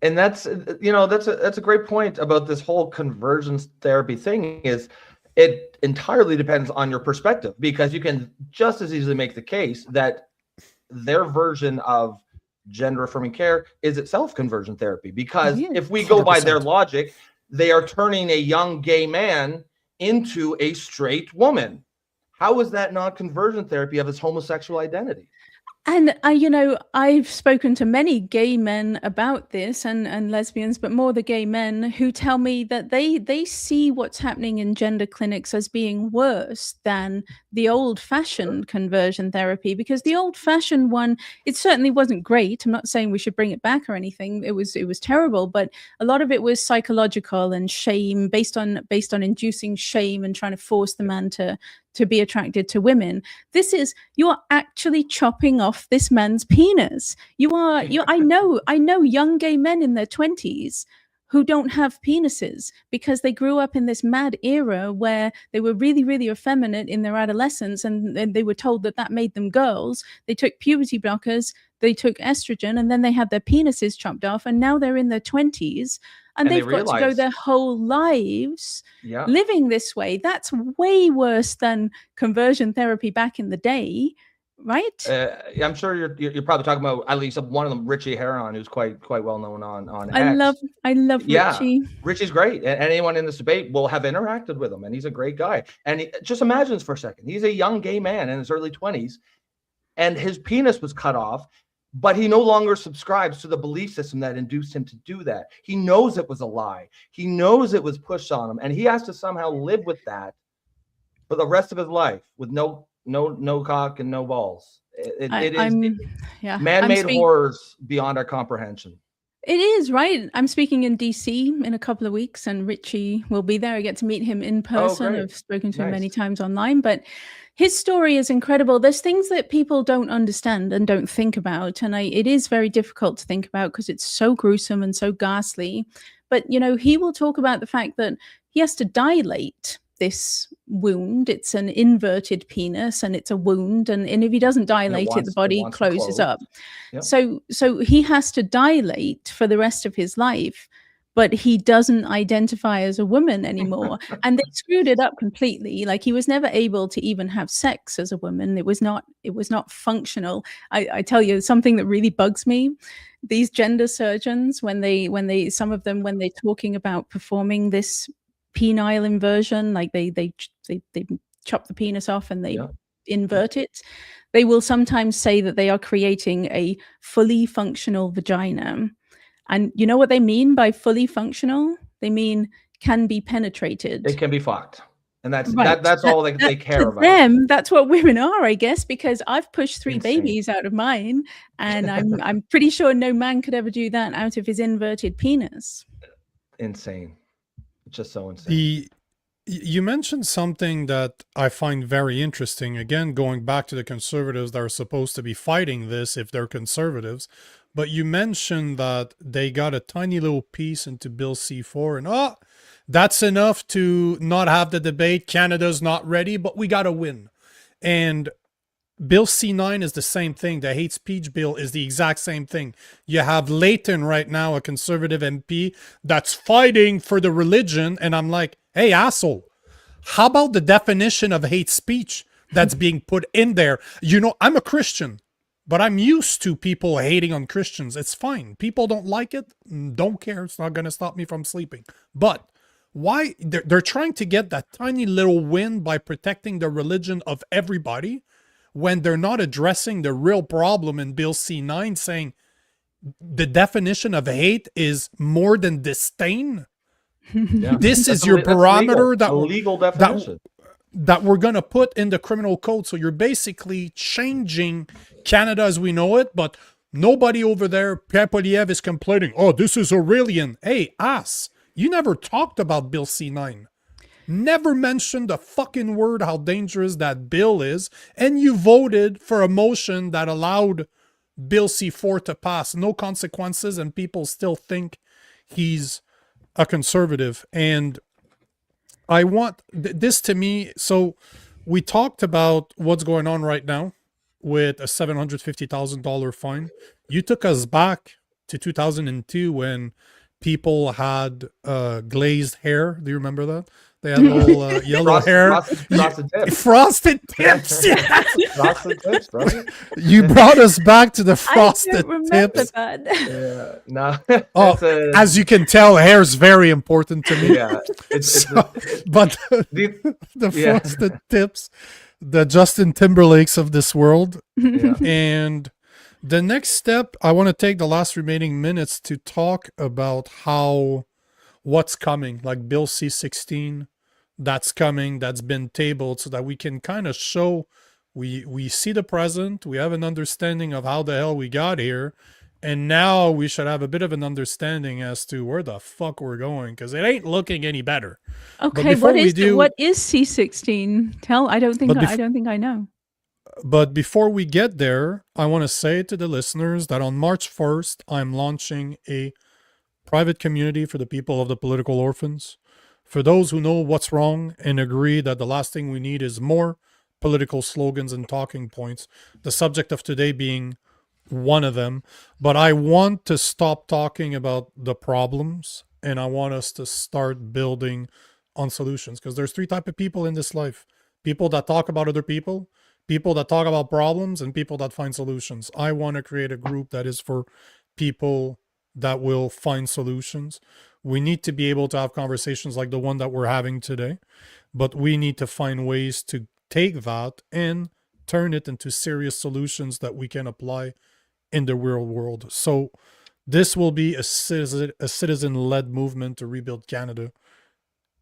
And that's a great point about this whole conversion therapy thing. Is it entirely depends on your perspective, because you can just as easily make the case that their version of gender affirming care is itself conversion therapy, because Yeah. if we go by their 100%. logic, they are turning a young gay man into a straight woman. How is that not conversion therapy of his homosexual identity? And I've spoken to many gay men about this, and lesbians, but more the gay men, who tell me that they see what's happening in gender clinics as being worse than the old-fashioned conversion therapy, because the old-fashioned one, it certainly wasn't great. I'm not saying we should bring it back or anything. It was terrible, but a lot of it was psychological and shame, based on inducing shame and trying to force the man to be attracted to women. This is, you are actually chopping off this man's penis. I know young gay men in their 20s who don't have penises because they grew up in this mad era where they were really, really effeminate in their adolescence, and they were told that made them girls. They took puberty blockers, they took estrogen, and then they had their penises chopped off, and now they're in their 20s. And they've got to go their whole lives living this way. That's way worse than conversion therapy back in the day, right? I'm sure you're probably talking about at least one of them, Richie Heron, who's quite well known on I X. love Richie. Richie's great, and anyone in this debate will have interacted with him, and he's a great guy. And just imagine this for a second: he's a young gay man in his early 20s, and his penis was cut off. But he no longer subscribes to the belief system that induced him to do that. He knows it was a lie. He knows it was pushed on him, and he has to somehow live with that for the rest of his life, with no cock and no balls. It is man-made horrors beyond our comprehension. It is, right? I'm speaking in DC in a couple of weeks, and Richie will be there. I get to meet him in person. I've spoken to him many times online, but his story is incredible. There's things that people don't understand and don't think about, and it is very difficult to think about because it's so gruesome and so ghastly. But, he will talk about the fact that he has to dilate this wound. It's an inverted penis, and it's a wound, and if he doesn't dilate it, the body closes up. Yep. So he has to dilate for the rest of his life, but he doesn't identify as a woman anymore. And they screwed it up completely. Like, he was never able to even have sex as a woman. It was not functional. I tell you, something that really bugs me, these gender surgeons, when some of them, when they're talking about performing this penile inversion, like they chop the penis off and they invert it, they will sometimes say that they are creating a fully functional vagina. And you know what they mean by fully functional? They mean can be penetrated. It can be fucked. And that's right. That's all they care about. Them, that's what women are, I guess, because I've pushed 3 babies out of mine, and I'm pretty sure no man could ever do that out of his inverted penis. Insane. It's just so insane. You mentioned something that I find very interesting. Again, going back to the conservatives that are supposed to be fighting this if they're conservatives. But you mentioned that they got a tiny little piece into Bill C-4, and that's enough to not have the debate. Canada's not ready, but we got to win. And Bill C-9 is the same thing. The hate speech bill is the exact same thing. You have Layton right now, a conservative MP, that's fighting for the religion. And I'm like, hey, asshole, how about the definition of hate speech that's being put in there? I'm a Christian, but I'm used to people hating on Christians. It's fine. People don't like it. Don't care. It's not going to stop me from sleeping. But why? They're trying to get that tiny little win by protecting the religion of everybody, when they're not addressing the real problem in Bill C-9, saying the definition of hate is more than disdain. Yeah. This is your barometer, legal definition that we're going to put in the criminal code. So you're basically changing Canada as we know it, but nobody over there, Pierre Poilievre, is complaining, oh, this is Aurelian. Hey, ass, you never talked about Bill C-9. Never mentioned a fucking word how dangerous that bill is, and you voted for a motion that allowed Bill C-4 to pass. No consequences, and people still think he's a conservative. And I want this to me. So we talked about what's going on right now with a $750,000 fine. You took us back to 2002 when people had glazed hair. Do you remember that? They had little yellow hair. Frosted tips. Frosted tips. Yeah. Frosted tips, bro. You brought us back to the I frosted don't remember tips. that. Yeah, no. Oh, as you can tell, hair is very important to me. Yeah, but the frosted tips, the Justin Timberlakes of this world. Yeah. And the next step, I want to take the last remaining minutes to talk about what's coming, like Bill C-16, that's coming, that's been tabled, so that we can kind of show we see the present, we have an understanding of how the hell we got here, and now we should have a bit of an understanding as to where the fuck we're going, because it ain't looking any better. Okay, what is C-16? I don't think I know. But before we get there, I want to say to the listeners that on March 1st, I'm launching a private community for the people of the political orphans. For those who know what's wrong and agree that the last thing we need is more political slogans and talking points, the subject of today being one of them. But I want to stop talking about the problems, and I want us to start building on solutions, because there's three types of people in this life: people that talk about other people that talk about problems, and people that find solutions. I want to create a group that is for people that will find solutions. We need to be able to have conversations like the one that we're having today, but we need to find ways to take that and turn it into serious solutions that we can apply in the real world. So this will be a citizen-led movement to rebuild Canada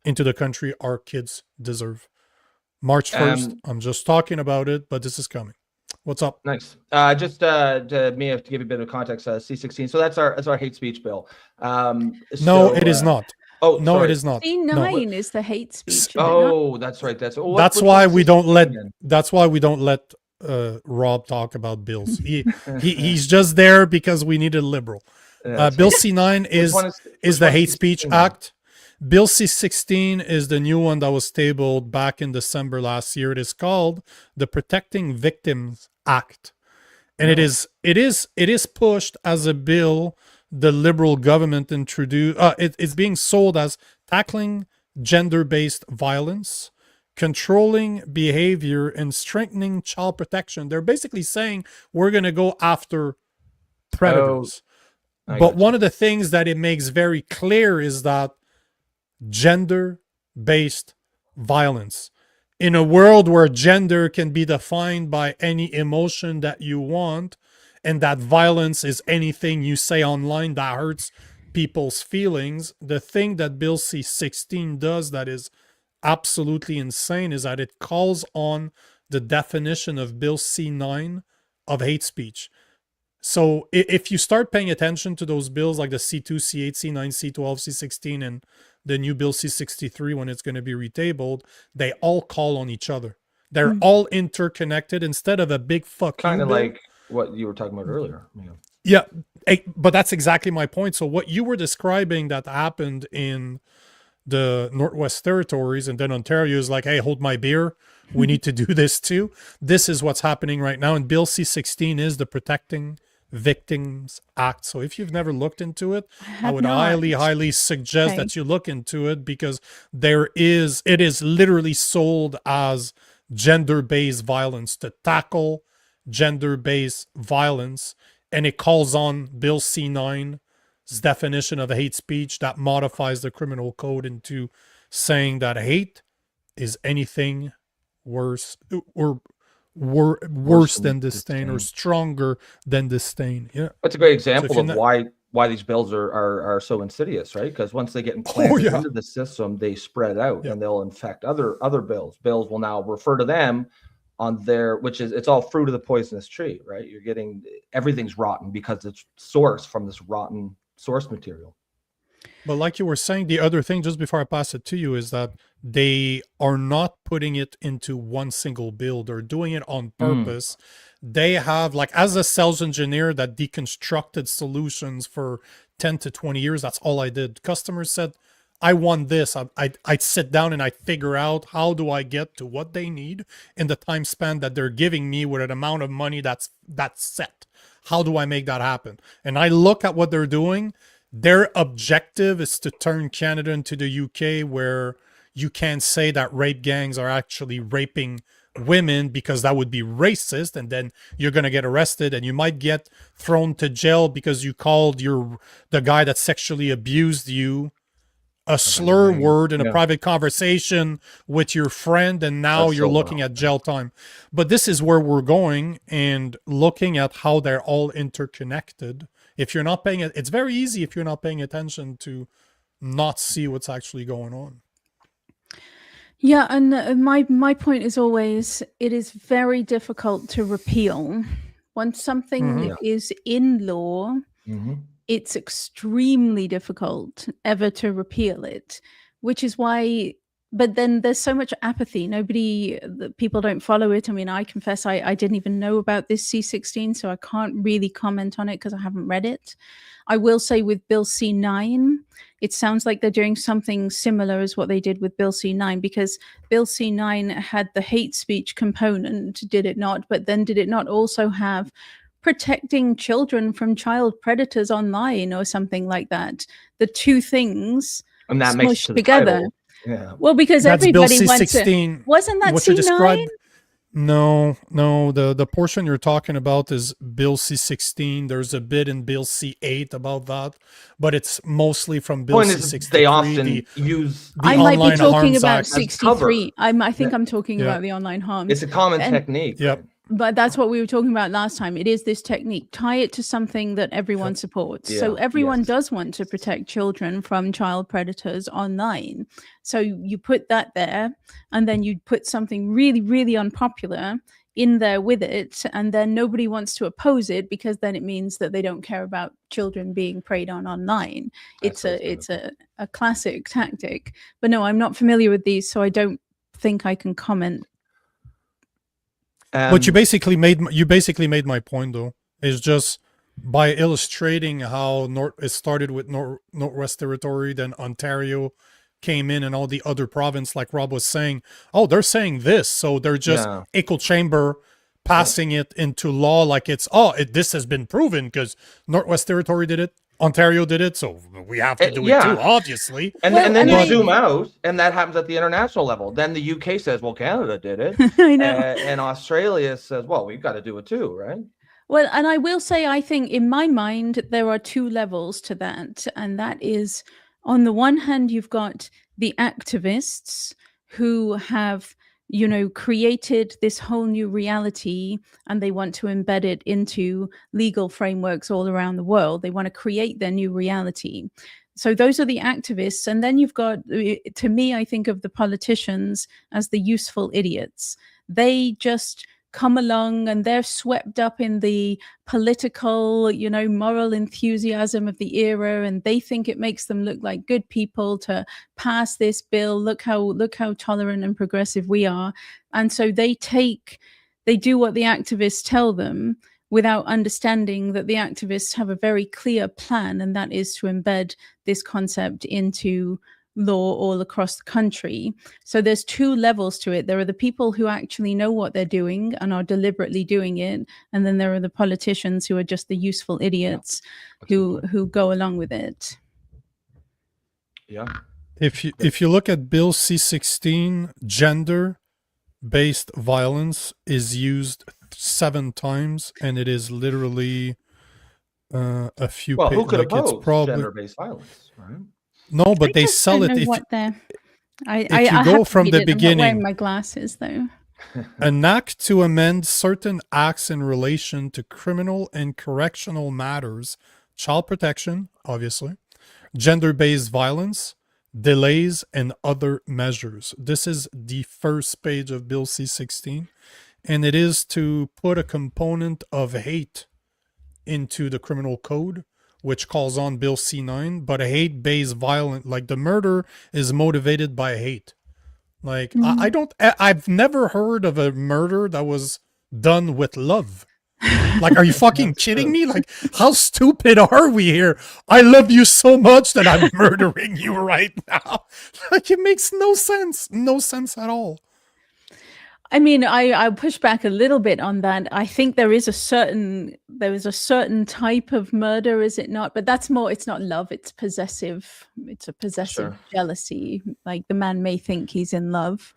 into the country our kids deserve. March 1st, I'm just talking about it, but this is coming. What's up? Nice. Just to Mia, to give you a bit of context, C-16. So that's our hate speech bill. No, it is not. Oh, no, sorry. It is not. C9 is the hate speech. Oh, that's right. That's why we don't let. That's why we don't let Rob talk about bills. He's just there because we need a liberal. Bill C9 is the hate speech act. Bill C-16 is the new one that was tabled back in December last year. It is called the Protecting Victims Act, and it is pushed as a bill the Liberal government introduced. It's being sold as tackling gender-based violence, controlling behavior, and strengthening child protection. They're basically saying we're going to go after predators. But one of the things that it makes very clear is that gender-based violence, in a world where gender can be defined by any emotion that you want, and that violence is anything you say online that hurts people's feelings, the thing that Bill C-16 does that is absolutely insane is that it calls on the definition of Bill C-9 of hate speech. So if you start paying attention to those bills like the C2, C8, C9, C12, C16, and the new Bill C-63 when it's going to be retabled, they all call on each other. They're all interconnected instead of a big fuck kind of like what you were talking about earlier. Yeah, but that's exactly my point. So what you were describing that happened in the Northwest Territories and then Ontario is like, hey, hold my beer. We need to do this too. This is what's happening right now. And Bill C-16 is the Protecting Victims Act. So if you've never looked into it, I would highly suggest that you look into it, because it is literally sold as gender-based violence, to tackle gender-based violence, and it calls on Bill C-9's definition of hate speech that modifies the criminal code into saying that hate is anything worse or worse than disdain, or stronger than disdain. Yeah, that's a great example of why these bills are so insidious, right? Because once they get implanted into the system, they spread out and they'll infect other bills. Bills will now refer to them on their, it's all fruit of the poisonous tree, right? You're getting, everything's rotten because it's sourced from this rotten source material. But like you were saying, the other thing, just before I pass it to you, is that they are not putting it into one single bill. They're doing it on purpose. They have, like, as a sales engineer that deconstructed solutions for 10 to 20 years, that's all I did. Customers said, I want this. I'd sit down and I'd figure out how do I get to what they need in the time span that they're giving me with an amount of money that's set. How do I make that happen? And I look at what they're doing. Their objective is to turn Canada into the UK, where, you can't say that rape gangs are actually raping women because that would be racist, and then you're going to get arrested and you might get thrown to jail because you called the guy that sexually abused you a slur word in a private conversation with your friend, and now you're looking at jail time. But this is where we're going, and looking at how they're all interconnected. If you're not paying it, it's very easy if you're not paying attention to not see what's actually going on. Yeah, and my point is always, it is very difficult to repeal. Once something is in law, it's extremely difficult ever to repeal it, which is why, but then there's so much apathy. People don't follow it. I mean, I confess I didn't even know about this C-16, so I can't really comment on it because I haven't read it. I will say with Bill C-9, it sounds like they're doing something similar as what they did with Bill C-9, because Bill C-9 had the hate speech component, did it not? But then did it not also have protecting children from child predators online or something like that? The two things and that makes smushed together. Yeah. Well, because that's everybody Bill went C-16. Wasn't that C-9? No, the portion you're talking about is Bill C-16. There's a bit in Bill C-8 about that, but it's mostly from Bill C-63. They often use the I might be talking Harms about Act 63. I think I'm talking about the online harms. It's a common technique. Yep. But that's what we were talking about last time. It is this technique. Tie it to something that everyone supports. Yeah, so everyone does want to protect children from child predators online. So you put that there, and then you put something really, really unpopular in there with it, and then nobody wants to oppose it because then it means that they don't care about children being preyed on online. It's a classic tactic. But no, I'm not familiar with these, so I don't think I can comment. But you basically made my point, though. Is just by illustrating how it started with Northwest Territory, then Ontario came in, and all the other province, like Rob was saying, oh, they're saying this, so they're just echo chamber passing it into law, like it's this has been proven because Northwest Territory did it, Ontario did it, so we have to do it too, obviously. And then you zoom out, and that happens at the international level. Then the UK says, well, Canada did it. I know. And Australia says, well, we've got to do it too, right? Well, and I will say, I think in my mind, there are two levels to that. And that is, on the one hand, you've got the activists who have created this whole new reality, and they want to embed it into legal frameworks all around the world. They want to create their new reality. So those are the activists. And then you've got, to me, I think of the politicians as the useful idiots. They just come along and they're swept up in the political, moral enthusiasm of the era, and they think it makes them look like good people to pass this bill. Look how tolerant and progressive we are. And so they do what the activists tell them without understanding that the activists have a very clear plan, and that is to embed this concept into law all across the country. So there's two levels to it. There are the people who actually know what they're doing and are deliberately doing it, and then there are the politicians who are just the useful idiots who go along with it. Yeah. If you look at Bill C-16, gender-based violence is used 7 times, and it is literally a few. Well, who could it's oppose gender-based violence, right? No, but they sell it. If I go from the beginning, I'm not wearing my glasses though. An act to amend certain acts in relation to criminal and correctional matters, child protection, obviously, gender-based violence, delays, and other measures. This is the first page of Bill C-16, and it is to put a component of hate into the criminal code, which calls on Bill C-9, but a hate-based violence, like the murder is motivated by hate. Like, I've never heard of a murder that was done with love. Like, are you fucking kidding me? Like, how stupid are we here? I love you so much that I'm murdering you right now. Like, it makes no sense. No sense at all. I mean, I push back a little bit on that. I think there is a certain type of murder, is it not? But that's more, it's not love, it's possessive. It's a possessive Sure. jealousy. Like the man may think he's in love,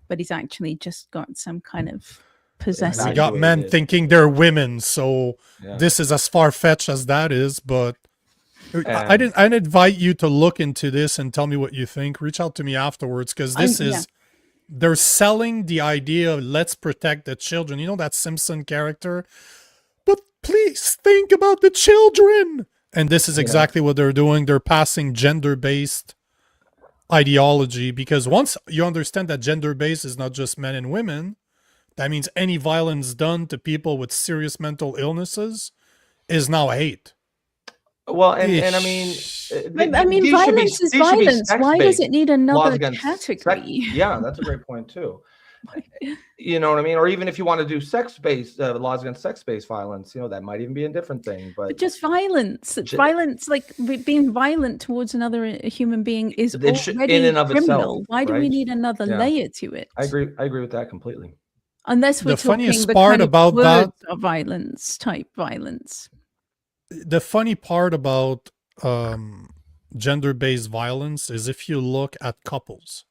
but he's actually just got some kind of possessive. We got men Infatuated. thinking they're women, so Yeah. this is as far-fetched as that is, but I'd invite you to look into this and tell me what you think. Reach out to me afterwards, because this is they're selling the idea of let's protect the children. You know that Simpson character? But please think about the children. And this is exactly what they're doing. They're passing gender-based ideology, because once you understand that gender-based is not just men and women, that means any violence done to people with serious mental illnesses is now hate. Well, and I mean, I mean, violence is violence. Why does it need another category? Yeah, that's a great point too. You know what I mean? Or even if you want to do sex-based laws against sex-based violence, you know, that might even be a different thing. But just violence, like being violent towards another human being is already in and of criminal. itself. Why do we need another layer to it? I agree with that completely. Unless we're The funniest talking part kind of about that words of violence, type violence. The funny part about gender-based violence is if you look at couples,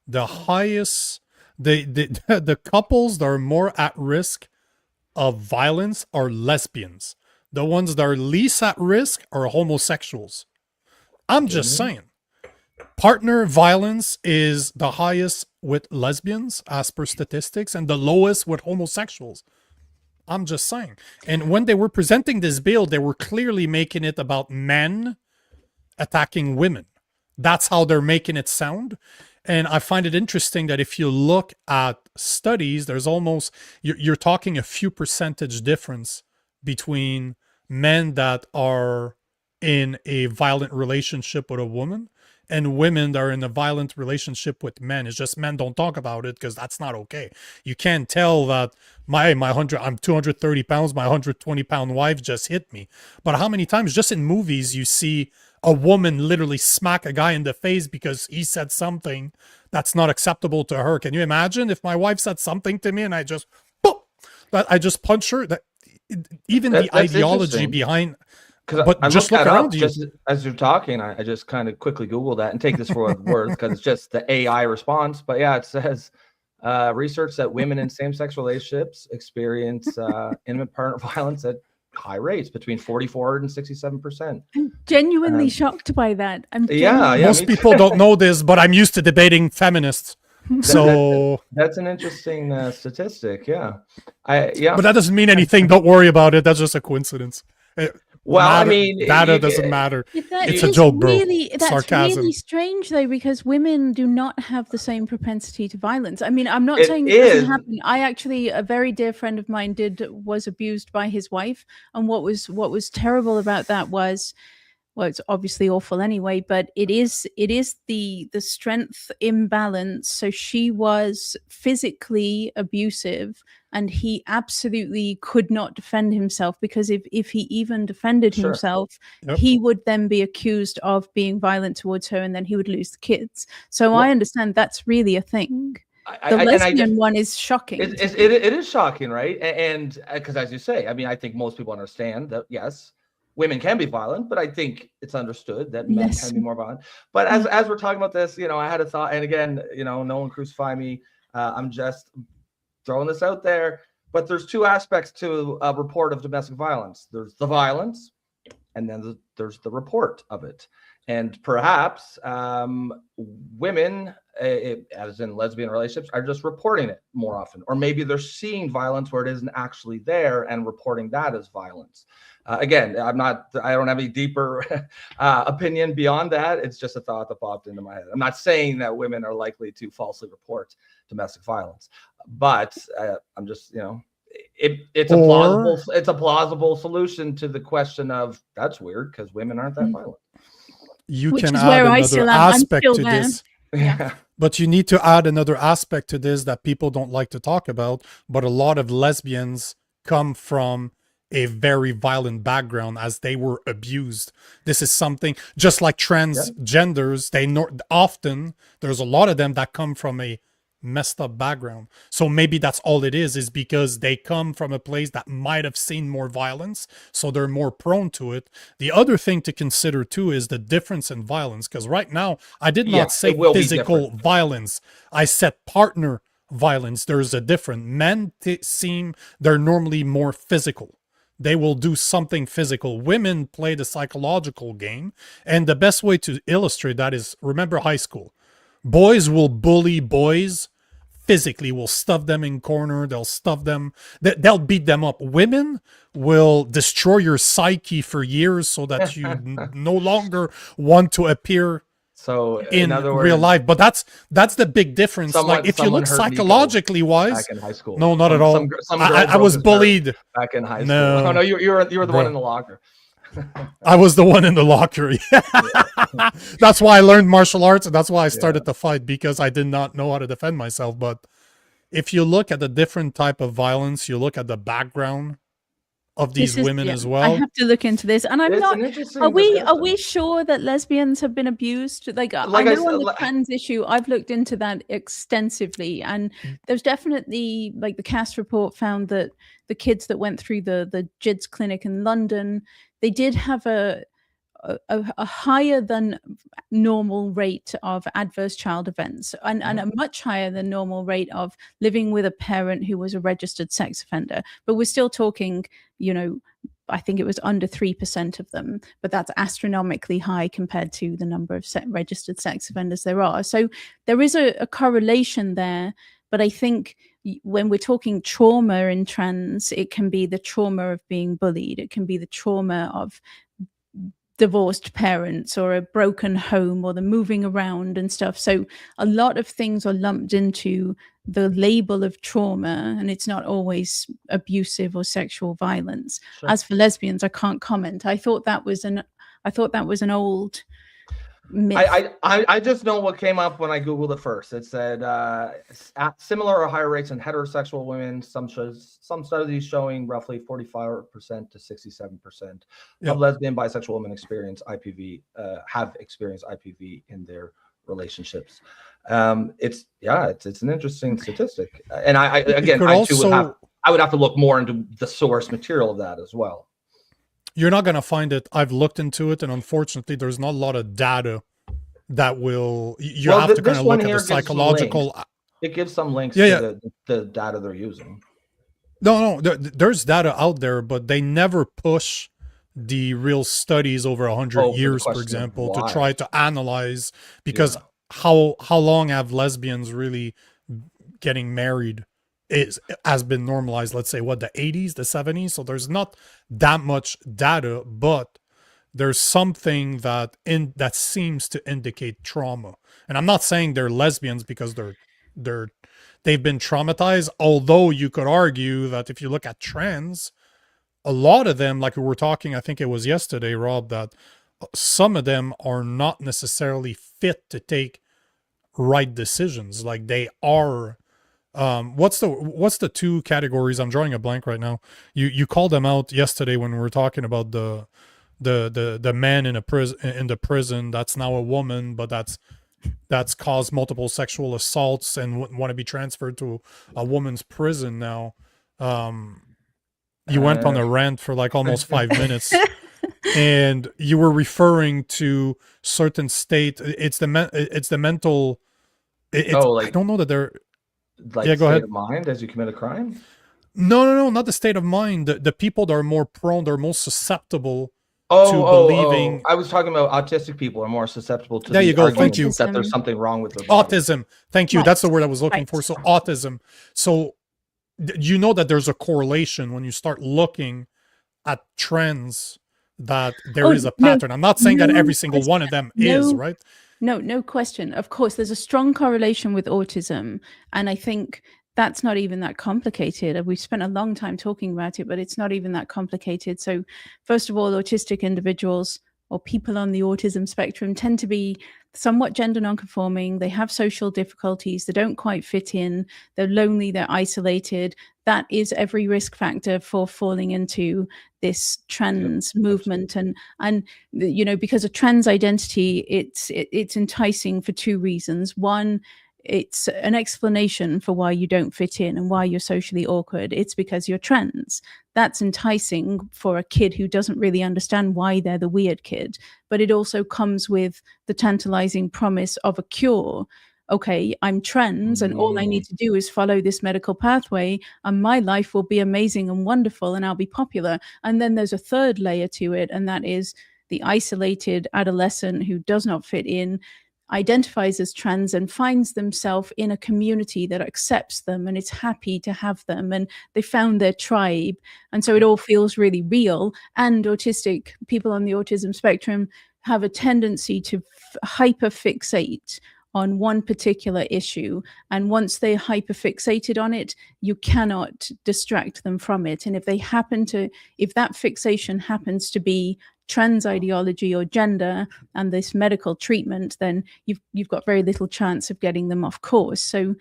the highest, the couples that are more at risk of violence are lesbians. The ones that are least at risk are homosexuals. I'm just saying. Partner violence is the highest with lesbians as per statistics and the lowest with homosexuals. I'm just saying. And when they were presenting this bill, they were clearly making it about men attacking women. That's how they're making it sound. And I find it interesting that if you look at studies, there's almost, you're talking a few percentage difference between men that are in a violent relationship with a woman and women that are in a violent relationship with men. It's just men don't talk about it because that's not okay. You can't tell that I'm 230 pounds, my 120-pound wife just hit me. But how many times just in movies you see a woman literally smack a guy in the face because he said something that's not acceptable to her? Can you imagine if my wife said something to me and I just punch her? That even the ideology behind. But I just look around you. Just as you're talking, I just kind of quickly Googled that and take this for what it's worth because it's just the AI response. But yeah, it says research that women in same-sex relationships experience intimate partner violence at high rates, between 44 and 67%. I'm genuinely shocked by that. Most people don't know this, but I'm used to debating feminists. So that's an interesting statistic. Yeah. But that doesn't mean anything. Don't worry about it. That's just a coincidence. I mean, data doesn't matter. It's a joke, bro. That's sarcasm. really strange, though, because women do not have the same propensity to violence. I mean, I'm not saying it doesn't happen. I actually, a very dear friend of mine was abused by his wife, and what was terrible about that was, well, it's obviously awful anyway, but it is the strength imbalance. So she was physically abusive and he absolutely could not defend himself, because if he even defended himself, he would then be accused of being violent towards her and then he would lose the kids. So I understand that's really a thing. The lesbian one is shocking. It is shocking, right? And because as you say, I mean, I think most people understand that, yes, women can be violent, but I think it's understood that men can be more violent. But as we're talking about this, you know, I had a thought, and again, you know, no one crucify me. I'm just throwing this out there. But there's two aspects to a report of domestic violence. There's the violence, and then there's the report of it. And perhaps women, as in lesbian relationships, are just reporting it more often. Or maybe they're seeing violence where it isn't actually there and reporting that as violence. Again, I don't have any deeper opinion beyond that. It's just a thought that popped into my head. I'm not saying that women are likely to falsely report domestic violence, but I'm just, you know, it's a plausible solution to the question of, that's weird because women aren't that violent. You can add another aspect to this. Yeah. But you need to add another aspect to this that people don't like to talk about. But a lot of lesbians come from a very violent background as they were abused. This is something just like transgenders. Often there's a lot of them that come from a messed up background. So maybe that's all it is because they come from a place that might have seen more violence, so they're more prone to it. The other thing to consider too is the difference in violence, because right now I did not say physical violence. I said partner violence. There's a difference. Men they're normally more physical. They will do something physical. Women play the psychological game. And the best way to illustrate that is, remember high school. Boys will bully boys physically, will stuff them in corner. They'll stuff them. They'll beat them up. Women will destroy your psyche for years so that you no longer want to appear in other words, real life. But that's the big difference. Like if you look psychologically wise, back in high school. No, not at all. I was bullied back in high school. No, no, you were the one in the locker. I was the one in the locker. Yeah. That's why I learned martial arts, and that's why I started to fight, because I did not know how to defend myself. But if you look at the different type of violence, you look at the background of these women as well. I have to look into this, and I'm not. Are we sure that lesbians have been abused? Like I know on the trans issue, I've looked into that extensively, and there's definitely, like, the CAST report found that the kids that went through the JIDS clinic in London, they did have a higher than normal rate of adverse child events, and a much higher than normal rate of living with a parent who was a registered sex offender. But we're still talking, I think it was under 3% of them, but that's astronomically high compared to the number of registered sex offenders there are. So there is a correlation there. But I think when we're talking trauma in trans, it can be the trauma of being bullied. It can be the trauma of divorced parents or a broken home or the moving around and stuff. So a lot of things are lumped into the label of trauma, and it's not always abusive or sexual violence. Sure. As for lesbians, I can't comment. I thought that was an old myth. I just know what came up when I Googled it first. It said similar or higher rates in heterosexual women. Some studies showing roughly 45% to 67% of lesbian bisexual women experience IPV, have experienced IPV in their relationships. It's an interesting statistic, and I would have to look more into the source material of that as well. You're not going to find it. I've looked into it, and unfortunately, there's not a lot of data that will. You have to kind of look at the psychological. It gives some links to the data they're using. No, there's data out there, but they never push the real studies over 100 years, for example, to try to analyze, because how long have lesbians really getting married has been normalized, let's say, the 80s, the 70s. So there's not that much data, but there's something that seems to indicate trauma. And I'm not saying they're lesbians because they've been traumatized, although you could argue that if you look at trans, a lot of them, like we were talking, I think it was yesterday, Rob, that some of them are not necessarily fit to take right decisions. Like they are. What's the two categories? I'm drawing a blank right now. You called them out yesterday when we were talking about the man in the prison that's now a woman, but that's caused multiple sexual assaults and want to be transferred to a woman's prison now. You went on a rant for like almost 5 minutes, and you were referring to certain state. It's the mental. I don't know that they're. Like state of mind as you commit a crime? No, not the state of mind. The people that are more prone, they're most susceptible to believing. I was talking about autistic people are more susceptible to. There you go. Thank you. That there's something wrong with their body. Autism. Thank you. Right. That's the word I was looking for. So autism. So you know that there's a correlation when you start looking at trends, that there is a pattern. I'm not saying that every single one of them is, right? No question. Of course, there's a strong correlation with autism. And I think that's not even that complicated. We've spent a long time talking about it, but it's not even that complicated. So first of all, autistic individuals or people on the autism spectrum tend to be somewhat gender nonconforming. They have social difficulties. They don't quite fit in. They're lonely. They're isolated. That is every risk factor for falling into this trans movement. And because of trans identity, it's enticing for two reasons. One, it's an explanation for why you don't fit in and why you're socially awkward. It's because you're trans. That's enticing for a kid who doesn't really understand why they're the weird kid. But it also comes with the tantalizing promise of a cure. Okay, I'm trans and all I need to do is follow this medical pathway and my life will be amazing and wonderful and I'll be popular. And then there's a third layer to it, and that is the isolated adolescent who does not fit in, identifies as trans and finds themselves in a community that accepts them and is happy to have them, and they found their tribe, and so it all feels really real. And autistic people on the autism spectrum have a tendency to hyperfixate on one particular issue, and once they're hyperfixated on it, you cannot distract them from it. And if that fixation happens to be trans ideology or gender and this medical treatment, then you've got very little chance of getting them off course. So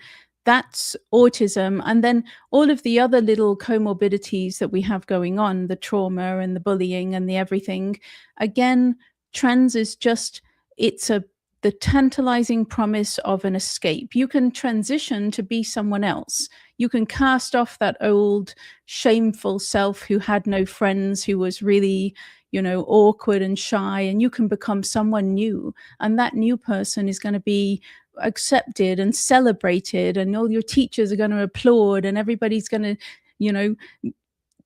that's autism. And then all of the other little comorbidities that we have going on, the trauma and the bullying and the everything, again, trans is just, the tantalizing promise of an escape. You can transition to be someone else. You can cast off that old shameful self who had no friends, who was really, awkward and shy, and you can become someone new. And that new person is going to be accepted and celebrated, and all your teachers are going to applaud, and everybody's going to,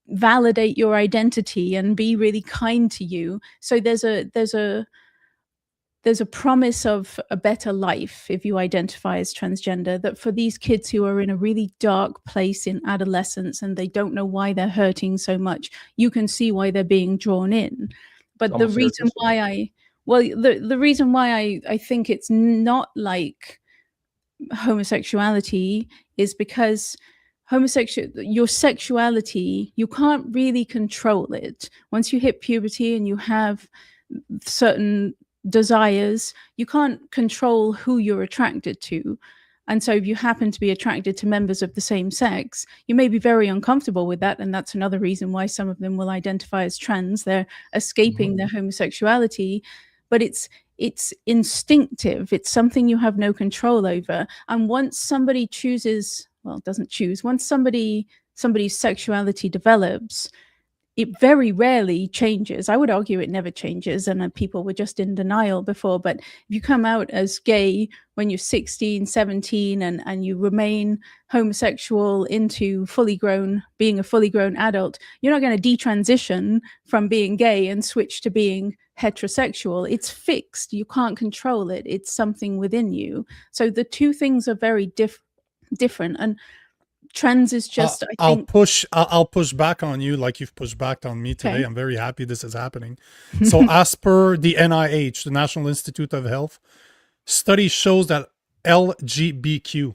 validate your identity and be really kind to you. So there's a promise of a better life if you identify as transgender, that for these kids who are in a really dark place in adolescence and they don't know why they're hurting so much, you can see why they're being drawn in. But the reason why the reason why I think it's not like homosexuality is because your sexuality, you can't really control it. Once you hit puberty and you have certain desires, you can't control who you're attracted to. And so if you happen to be attracted to members of the same sex, you may be very uncomfortable with that. And that's another reason why some of them will identify as trans. They're escaping their homosexuality, but it's instinctive. It's something you have no control over. And once somebody doesn't choose, once somebody's sexuality develops, it very rarely changes. I would argue it never changes, and people were just in denial before. But if you come out as gay when you're 16, 17, and you remain homosexual into being a fully grown adult, you're not going to detransition from being gay and switch to being heterosexual. It's fixed. You can't control it. It's something within you. So the two things are very different. And trans is just, I'll push back on you like you've pushed back on me today. Okay. I'm very happy this is happening. So as per the NIH, the National Institute of Health, study shows that LGBTQ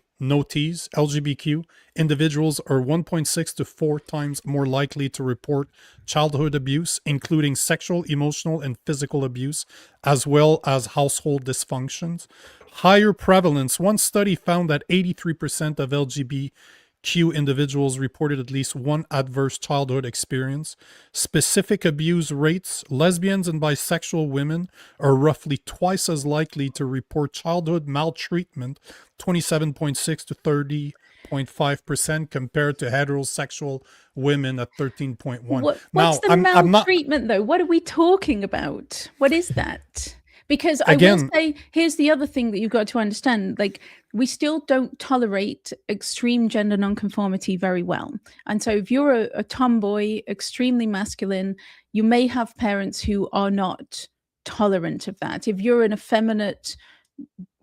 individuals are 1.6 to 4 times more likely to report childhood abuse, including sexual, emotional, and physical abuse, as well as household dysfunctions. Higher prevalence. One study found that 83% of LGBTQ individuals reported at least one adverse childhood experience. Specific abuse rates. Lesbians and bisexual women are roughly twice as likely to report childhood maltreatment, 27.6 to 30.5%, compared to heterosexual women at 13.1. What's the maltreatment, though? What are we talking about? What is that? Because I will say, here's the other thing that you've got to understand. Like, we still don't tolerate extreme gender nonconformity very well. And so if you're a tomboy, extremely masculine, you may have parents who are not tolerant of that. If you're an effeminate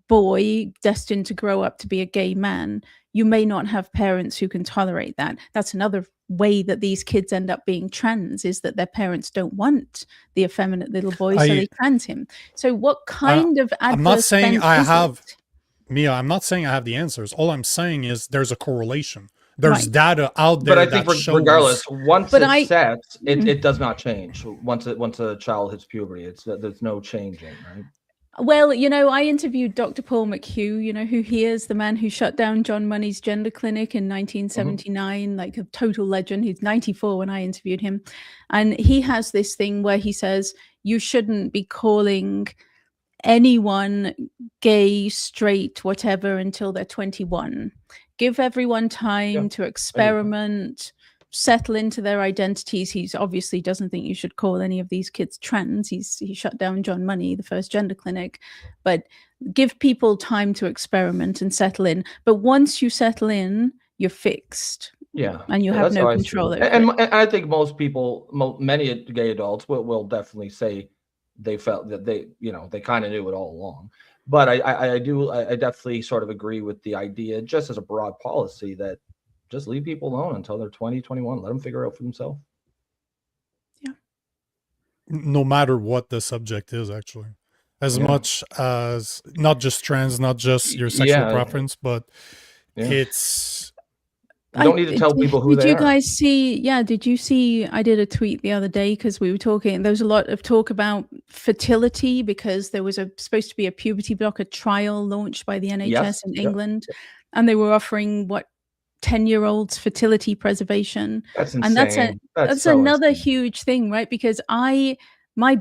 boy destined to grow up to be a gay man, you may not have parents who can tolerate that. That's another way that these kids end up being trans, is that their parents don't want the effeminate little boy, so they trans him. So what kind of adverse I'm not saying I have it? Mia, I'm not saying I have the answers. All I'm saying is there's a correlation. There's data out there. But I think regardless, once it's set, it does not change. Once a child hits puberty, there's no changing, right? Well, I interviewed Dr. Paul McHugh, who he is, the man who shut down John Money's gender clinic in 1979, like a total legend. He's 94 when I interviewed him. And he has this thing where he says, you shouldn't be calling anyone, gay, straight, whatever, until they're 21. Give everyone time to experiment, settle into their identities. He obviously doesn't think you should call any of these kids trans. He shut down John Money, the first gender clinic, but give people time to experiment and settle in. But once you settle in, you're fixed. Yeah, and you have no control over and it. I think most people, many gay adults will definitely say they felt that they kind of knew it all along. But I definitely sort of agree with the idea, just as a broad policy, that just leave people alone until they're 20, 21. Let them figure it out for themselves. Yeah. No matter what the subject is, actually. As much as not just trans, not just your sexual preference, but it's... You don't need to tell people who they are. Did you guys see, did you see, I did a tweet the other day because we were talking, there was a lot of talk about fertility because there was supposed to be a puberty blocker trial launched by the NHS in England, and they were offering 10-year-olds fertility preservation. That's insane. And that's so another huge thing, right? Because my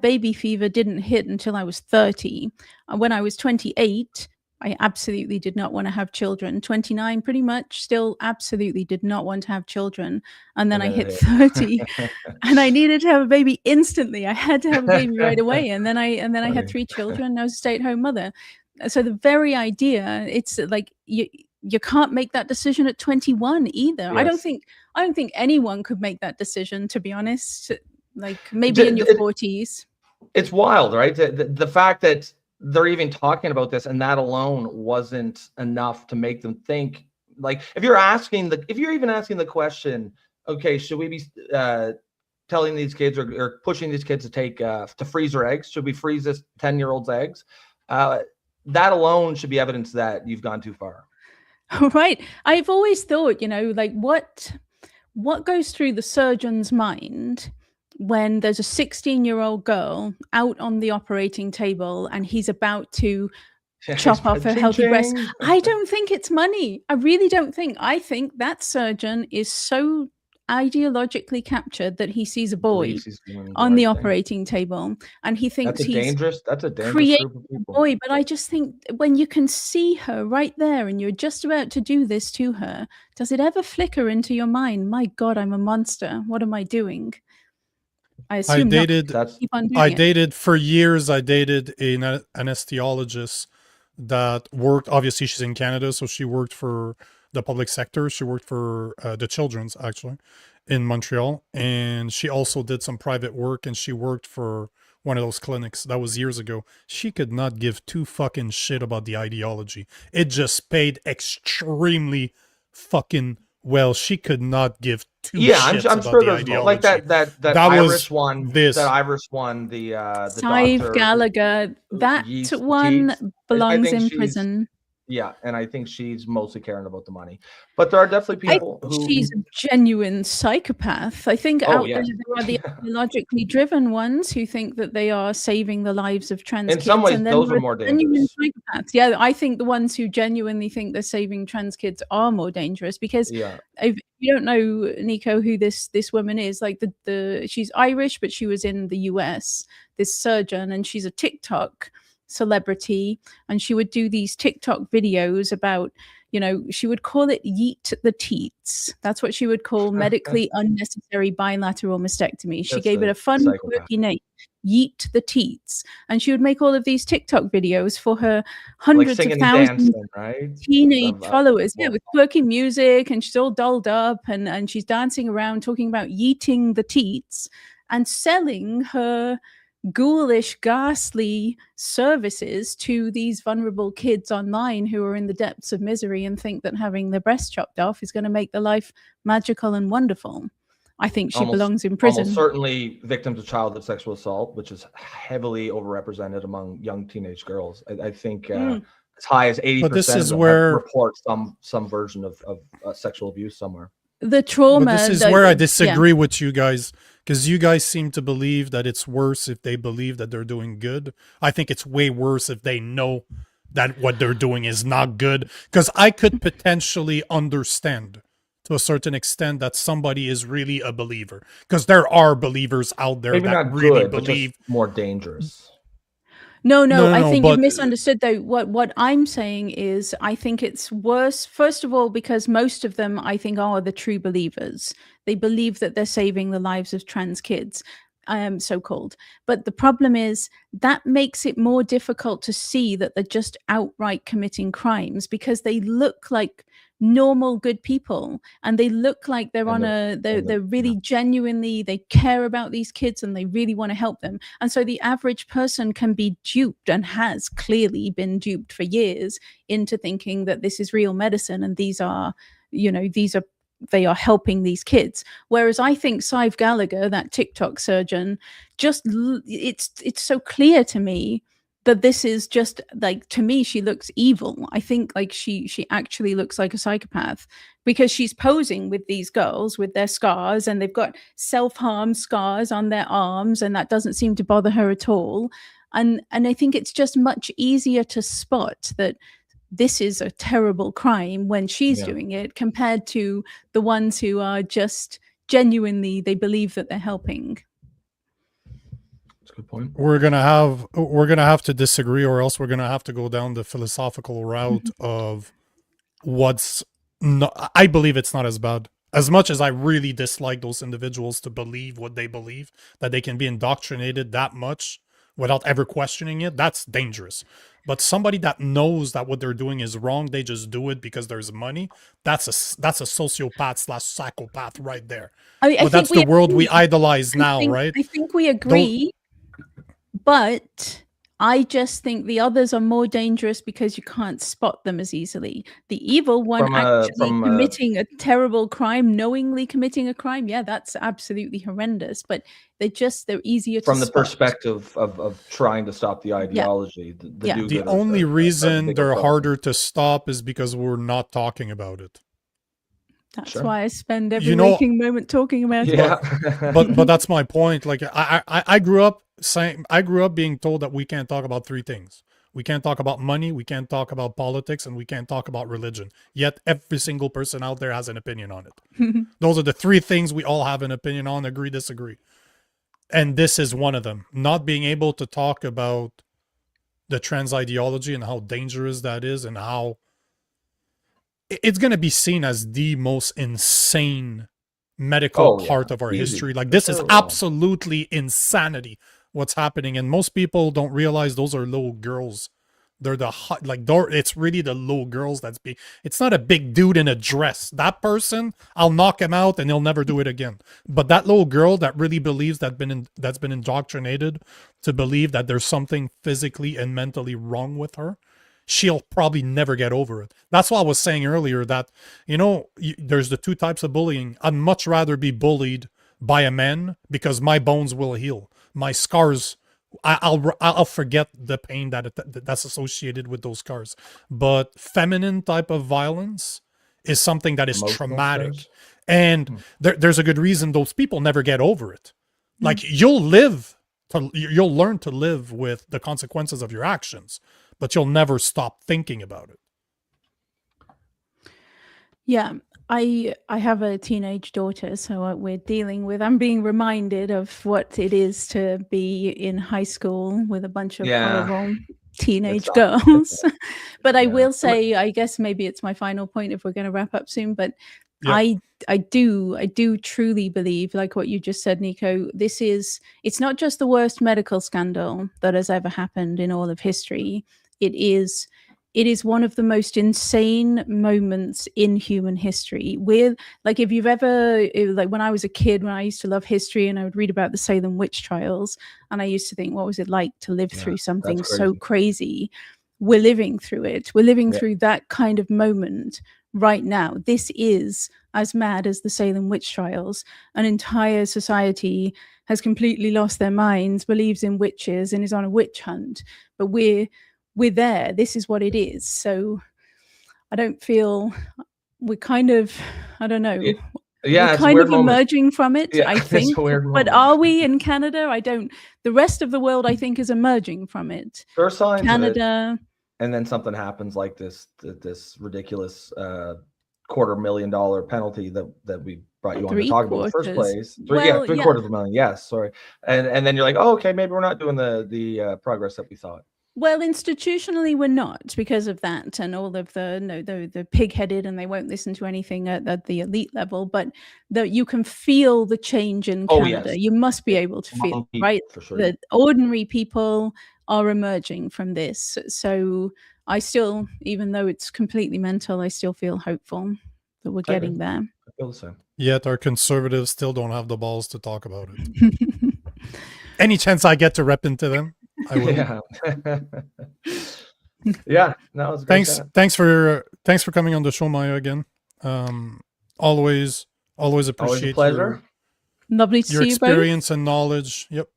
baby fever didn't hit until I was 30. And when I was 28, I absolutely did not want to have children. 29, pretty much, still absolutely did not want to have children. And then I hit 30 and I needed to have a baby instantly. I had to have a baby right away. And then I had 3 children, and I was a stay-at-home mother. So the very idea, it's like you can't make that decision at 21 either. Yes. I don't think anyone could make that decision, to be honest. Like maybe in your 40s. It's wild, right? The fact that they're even talking about this, and that alone wasn't enough to make them think. Like, if you're even asking the question, okay, should we be telling these kids or pushing these kids to take to freeze their eggs? Should we freeze this 10-year-old's eggs? That alone should be evidence that you've gone too far. Right. I've always thought, like what goes through the surgeon's mind when there's a 16-year-old girl out on the operating table and he's about to chop off her healthy breast. I don't think it's money. I really don't think. I think that surgeon is so ideologically captured that he sees a boy on the operating table and he thinks that's a dangerous group of people. Boy. But I just think when you can see her right there and you're just about to do this to her, does it ever flicker into your mind, my God, I'm a monster. What am I doing? I dated for years. I dated an anesthesiologist that worked. Obviously, she's in Canada, so she worked for the public sector. She worked for the children's, actually, in Montreal, and she also did some private work. And she worked for one of those clinics. That was years ago. She could not give two fucking shit about the ideology. It just paid extremely fucking well. She could not give two shits I'm about sure the there's ideology. like that Irish one. That Irish one, the Sive Gallagher. That one belongs in prison. Yeah, and I think she's mostly caring about the money. But there are definitely people who... She's a genuine psychopath. I think there are the ideologically driven ones who think that they are saving the lives of trans kids. In some ways, those are more dangerous. Psychopaths. Yeah, I think the ones who genuinely think they're saving trans kids are more dangerous because if you don't know, Nico, who this woman is, like she's Irish, but she was in the US, this surgeon, and she's a TikTok celebrity, and she would do these TikTok videos about, she would call it yeet the teats. That's what she would call medically unnecessary bilateral mastectomy. She gave it a fun, quirky name, yeet the teats. And she would make all of these TikTok videos for her hundreds of thousands of teenage followers, with quirky music, and she's all dolled up and she's dancing around talking about yeeting the teats and selling her ghoulish, ghastly services to these vulnerable kids online who are in the depths of misery and think that having their breast chopped off is going to make their life magical and wonderful. I think she belongs in prison. Almost certainly victims of childhood sexual assault, which is heavily overrepresented among young teenage girls. I think as high as 80% but this is where report some version of sexual abuse somewhere. The trauma. But this is where I disagree with you guys, because you guys seem to believe that it's worse if they believe that they're doing good. I think it's way worse if they know that what they're doing is not good, because I could potentially understand to a certain extent that somebody is really a believer, because there are believers out there that really believe. But just more dangerous. No, I think you've but misunderstood though. What I'm saying is I think it's worse, first of all, because most of them I think are the true believers. They believe that they're saving the lives of trans kids, so-called. But the problem is that makes it more difficult to see that they're just outright committing crimes, because they look like normal good people, and they look like they're they're really genuinely, they care about these kids and they really want to help them. And so the average person can be duped, and has clearly been duped for years, into thinking that this is real medicine and these are, they are helping these kids. Whereas I think Sive Gallagher, that TikTok surgeon, it's so clear to me that this is just like, to me, she looks evil. I think like she actually looks like a psychopath, because she's posing with these girls with their scars, and they've got self-harm scars on their arms, and that doesn't seem to bother her at all. And I think it's just much easier to spot that this is a terrible crime when she's doing it, compared to the ones who are just genuinely, they believe that they're helping. That's a good point. We're gonna have to disagree, or else we're gonna have to go down the philosophical route of what's not. I believe it's not as bad. As much as I really dislike those individuals to believe what they believe, that they can be indoctrinated that much without ever questioning it, that's dangerous. But somebody that knows that what they're doing is wrong, they just do it because there's money, that's a sociopath / psychopath right there. But that's the world we idolize now, right? I think we agree, but I just think the others are more dangerous because you can't spot them as easily. The evil one committing a terrible crime, knowingly committing a crime, yeah, that's absolutely horrendous. But they're easier to spot. From the perspective of trying to stop the ideology. The only reason they're harder to stop is because we're not talking about it. That's why I spend every waking moment talking about it. But that's my point. Like I grew up being told that we can't talk about three things. We can't talk about money, we can't talk about politics, and we can't talk about religion. Yet every single person out there has an opinion on it. Those are the three things we all have an opinion on, agree, disagree. And this is one of them. Not being able to talk about the trans ideology and how dangerous that is, and how it's going to be seen as the most insane medical part of our history. Like, this is absolutely insanity what's happening, and most people don't realize those are little girls. They're it's really the little girls it's not a big dude in a dress. That person, I'll knock him out and he'll never do it again. But that little girl that really believes that's been indoctrinated to believe that there's something physically and mentally wrong with her, she'll probably never get over it. That's why I was saying earlier that, there's the two types of bullying. I'd much rather be bullied by a man, because my bones will heal. My scars, I'll forget the pain that's associated with those scars. But feminine type of violence is something that is traumatic. And there's a good reason those people never get over it. Like, you'll learn to live with the consequences of your actions, but you'll never stop thinking about it. Yeah, I have a teenage daughter, so I'm being reminded of what it is to be in high school with a bunch of horrible teenage girls. But I will say, I guess maybe it's my final point if we're going to wrap up soon, but I do truly believe, like what you just said, Nico, it's not just the worst medical scandal that has ever happened in all of history. It is one of the most insane moments in human history. Like, if you've ever, like, when I was a kid, when I used to love history and I would read about the Salem witch trials, and I used to think, what was it like to live through something so crazy? We're living through it. We're living through that kind of moment right now. This is as mad as the Salem witch trials. An entire society has completely lost their minds, believes in witches, and is on a witch hunt. But we're there. This is what it is. So I don't feel we're kind of, I don't know. We're kind of emerging from it, I think. But are we in Canada? The rest of the world, I think, is emerging from it. There are signs Canada. Of it, and then something happens like this ridiculous $250,000 penalty that we brought you on to talk about in the first place. Well, Three quarters of a million. Yes, sorry. And then you're like, oh, okay, maybe we're not doing the progress that we thought. Well, institutionally, we're not because of that and all of the pig-headed, and they won't listen to anything at the elite level. But you can feel the change in Canada. Yes. You must be able to feel, right? For sure. The ordinary people are emerging from this. So I still, even though it's completely mental, I still feel hopeful that we're getting there. I feel the same. Yet our conservatives still don't have the balls to talk about it. Any chance I get to rep into them, I will. Yeah. Yeah. No, it's great. Thanks for coming on the show, Maya, again. Always appreciate Always a pleasure. Lovely to your see you both. experience and knowledge. Yep.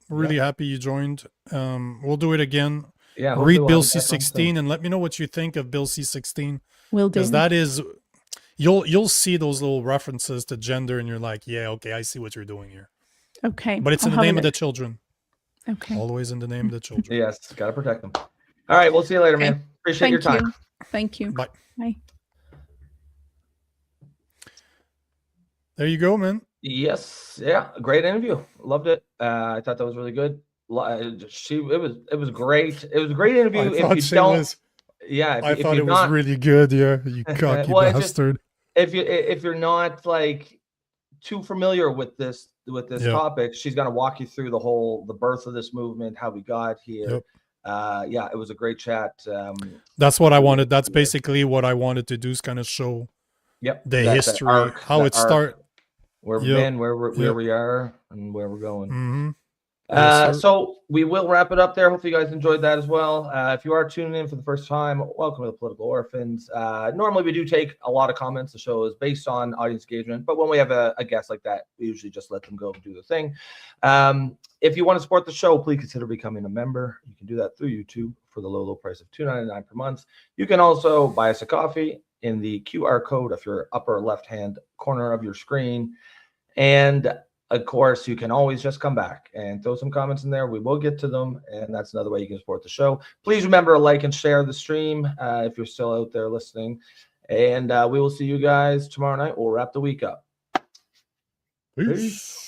Really happy you joined. We'll do it again. Yeah. Read Bill C-16 and let me know what you think of Bill C-16. Will do. Because that is, you'll see those little references to gender and you're like, yeah, okay, I see what you're doing here. Okay. But it's in the name of the children. Okay. Always in the name of the children. Yes, got to protect them. All right, we'll see you later, man. Appreciate your time. Thank you. Bye. Bye. There you go, man. Yes, yeah, great interview. Loved it. I thought that was really good. It was great. It was a great interview. If you don't, I thought it was really good. Yeah, you cocky bastard. If you're not like too familiar with this topic, she's gonna walk you through the birth of this movement, how we got here. Yep. It was a great chat. That's what I wanted. That's basically what I wanted to do, is kind of show the history, how it started, where we've been, where we are, and where we're going. Mm-hmm. So we will wrap it up there. Hopefully you guys enjoyed that as well. If you are tuning in for the first time, welcome to the Political Orphans. Normally we do take a lot of comments. The show is based on audience engagement, but when we have a guest like that, we usually just let them go and do the thing. If you want to support the show, please consider becoming a member. You can do that through YouTube for the low price of $2.99 per month. You can also buy us a coffee in the QR code of your upper left-hand corner of your screen. And of course, you can always just come back and throw some comments in there. We will get to them, and that's another way you can support the show. Please remember to like and share the stream if you're still out there listening. And we will see you guys tomorrow night. We'll wrap the week up. Peace.